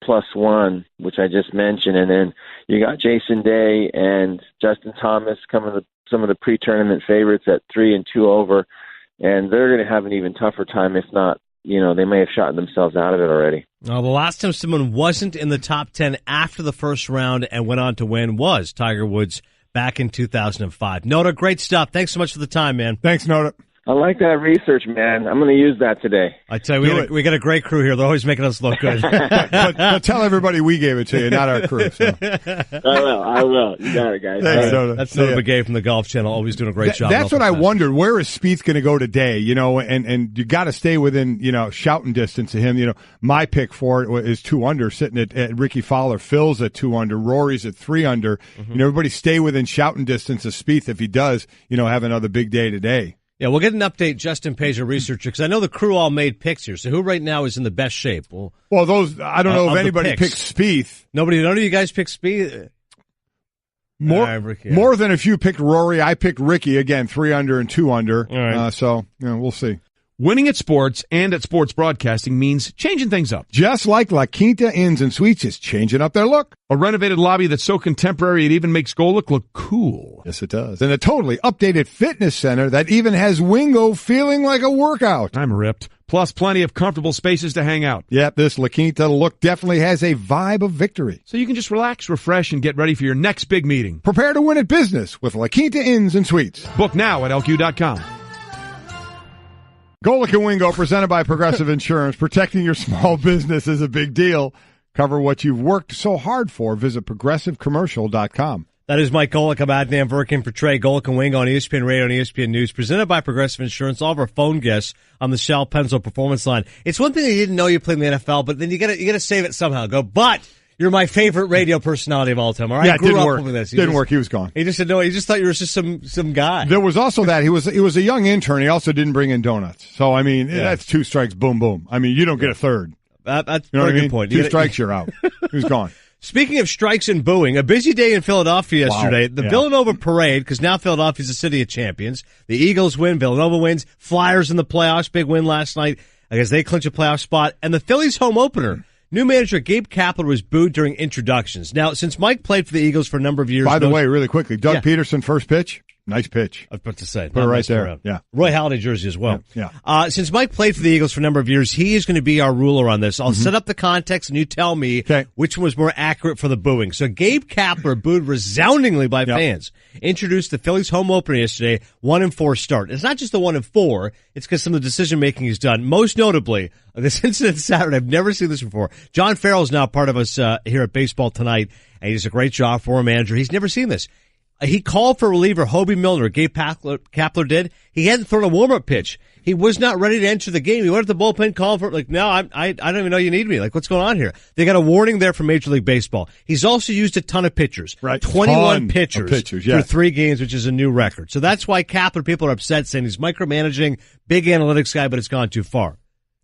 +1, which I just mentioned. And then you got Jason Day and Justin Thomas coming some of the pre-tournament favorites at 3 and 2 over, and they're going to have an even tougher time, if not, they may have shot themselves out of it already. Well, the last time someone wasn't in the top 10 after the first round and went on to win was Tiger Woods back in 2005. Notah, great stuff. Thanks so much for the time, man. Thanks, Notah. I like that research, man. I'm going to use that today. I tell you, we got a great crew here. They're always making us look good. but tell everybody we gave it to you, not our crew. So. I will. You got it, guys. Thanks, Notah. That's Notah Begay from the Golf Channel, always doing a great job. That's what I wondered. Where is Spieth going to go today? And you got to stay within, shouting distance of him. My pick for it is 2 under, sitting at Ricky Fowler. Phil's at 2 under. Rory's at 3 under. Mm-hmm. Everybody stay within shouting distance of Spieth if he does, have another big day today. Yeah, we'll get an update. Justin Page, a researcher, because I know the crew all made picks here. So who right now is in the best shape? Well, those I don't know if anybody picked Spieth. None of you guys picked Spieth. More than a few picked Rory. I picked Ricky again, 3 under and 2 under. All right. So we'll see. Winning at sports and at sports broadcasting means changing things up. Just like La Quinta Inns and Suites is changing up their look. A renovated lobby that's so contemporary it even makes Golic look cool. Yes, it does. And a totally updated fitness center that even has Wingo feeling like a workout. I'm ripped. Plus plenty of comfortable spaces to hang out. Yep, this La Quinta look definitely has a vibe of victory. So you can just relax, refresh, and get ready for your next big meeting. Prepare to win at business with La Quinta Inns and Suites. Book now at LQ.com. Golic and Wingo, presented by Progressive Insurance. Protecting your small business is a big deal. Cover what you've worked so hard for. Visit ProgressiveCommercial.com. That is Mike Golic. I'm Adrian working for Trey. Golic and Wingo on ESPN Radio and ESPN News. Presented by Progressive Insurance. All of our phone guests on the Shell Penzo Performance Line. It's one thing that you didn't know you played in the NFL, but then you gotta save it somehow. But you're my favorite radio personality of all time. All right, yeah, it didn't work. This. Didn't work. He was gone. He just said no. He just thought you were just some guy. There was also that he was a young intern. He also didn't bring in donuts. So that's 2 strikes. Boom, boom. I mean, you don't get a third. That's a very good point. 2 strikes, you're out. He was gone. Speaking of strikes and booing, a busy day in Philadelphia yesterday. Wow. The Villanova parade, because now Philadelphia's a city of champions. The Eagles win, Villanova wins. Flyers in the playoffs, big win last night. I guess they clinch a playoff spot. And the Phillies home opener. New manager Gabe Kapler was booed during introductions. Now, since Mike played for the Eagles for a number of years... By the way, really quickly, Doug Peterson, first pitch. Nice pitch. I was about to say. Put it right there. Yeah. Roy Halladay jersey as well. Yeah. Since Mike played for the Eagles for a number of years, he is going to be our ruler on this. I'll set up the context and you tell me which one was more accurate for the booing. So Gabe Kapler, booed resoundingly by fans, introduced the Phillies home opener yesterday, 1-4 start. It's not just the 1-4, it's because some of the decision making he's done. Most notably, this incident Saturday, I've never seen this before. John Farrell is now part of us here at Baseball Tonight, and he does a great job for a manager. He's never seen this. He called for reliever Hobie Milner. Gabe Kapler did. He hadn't thrown a warm-up pitch. He was not ready to enter the game. He went at the bullpen calling for it. Like, no, I don't even know you need me. Like, what's going on here? They got a warning there from Major League Baseball. He's also used a ton of pitchers. Right. 21 pitchers yes. through 3 games, which is a new record. So that's why Kapler, people are upset saying he's micromanaging, big analytics guy, but it's gone too far.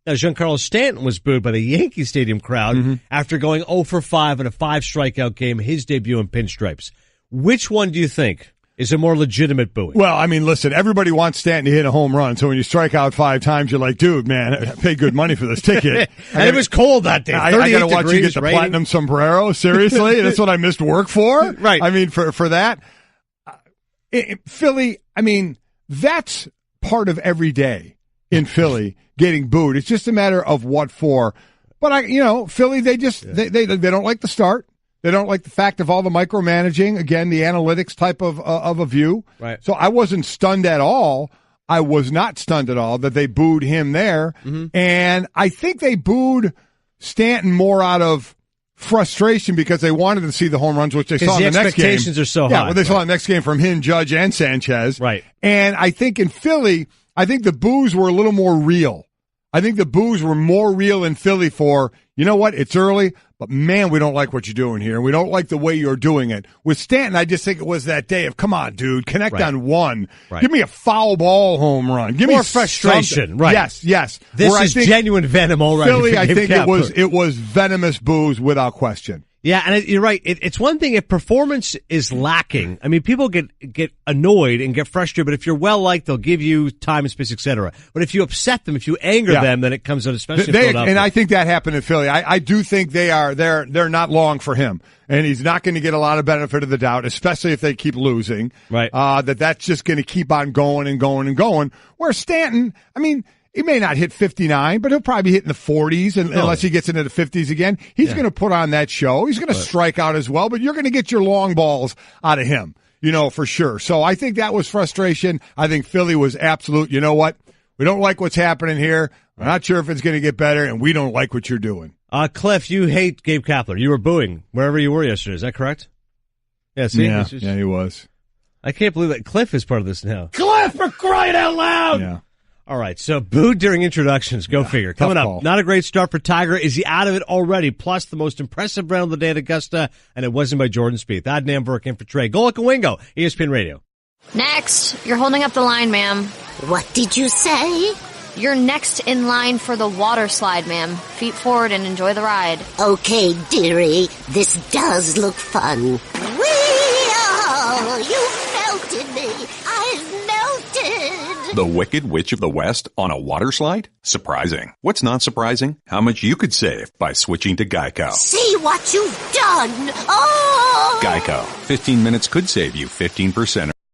Now, Giancarlo Stanton was booed by the Yankee Stadium crowd after going 0 for 5 in a 5-strikeout game, his debut in pinstripes. Which one do you think is a more legitimate booing? Well, I mean, listen, everybody wants Stanton to hit a home run. So when you strike out 5 times, you're like, dude, man, I paid good money for this ticket. And it was cold that day. I got to watch you get the platinum sombrero. Seriously? That's what I missed work for? Right. I mean, for that. Philly, I mean, that's part of every day in Philly getting booed. It's just a matter of what for. But Philly, they just, they don't like the start. They don't like the fact of all the micromanaging, again, the analytics type of a view. Right. So I wasn't stunned at all. I was not stunned at all that they booed him there. And I think they booed Stanton more out of frustration because they wanted to see the home runs, which they saw in the next game. Expectations are so high. Yeah, well, they saw the next game from him, Judge, and Sanchez. Right. And I think in Philly, I think the boos were a little more real. I think the boos were more real in Philly for, you know what, it's early, but man, we don't like what you're doing here. We don't like the way you're doing it. With Stanton, I just think it was that day of, come on, dude, connect on one. Right. Give me a foul ball home run. Give more me frustration. Something. Right. Yes. This is genuine venom already. Philly, I think it was venomous boos without question. Yeah, and you're right. It's one thing if performance is lacking. I mean, people get annoyed and get frustrated, but if you're well-liked, they'll give you time and space, etc. But if you upset them, if you anger them, then it comes out, especially in Philadelphia. And I think that happened in Philly. I do think they're not long for him. And he's not going to get a lot of benefit of the doubt, especially if they keep losing. Right. That's just going to keep on going and going and going. Where Stanton, I mean, he may not hit 59, but he'll probably be hitting the 40s unless he gets into the 50s again. He's going to put on that show. He's going to strike out as well, but you're going to get your long balls out of him, for sure. So I think that was frustration. I think Philly was absolute, you know what? We don't like what's happening here. We're not sure if it's going to get better, and we don't like what you're doing. Cliff, you hate Gabe Kapler. You were booing wherever you were yesterday. Is that correct? Yeah, see? Yeah, he was. I can't believe that Cliff is part of this now. Cliff, for crying out loud! Yeah. All right, so booed during introductions. Go figure. Coming up, not a great start for Tiger. Is he out of it already? Plus, the most impressive round of the day at Augusta, and it wasn't by Jordan Spieth. Adnan Burke in for Trey. Golic and Wingo, ESPN Radio. Next, you're holding up the line, ma'am. What did you say? You're next in line for the water slide, ma'am. Feet forward and enjoy the ride. Okay, dearie, this does look fun. You melted me. I've melted. The Wicked Witch of the West on a water slide? Surprising. What's not surprising? How much you could save by switching to Geico. See what you've done. Oh! Geico. 15 minutes could save you 15%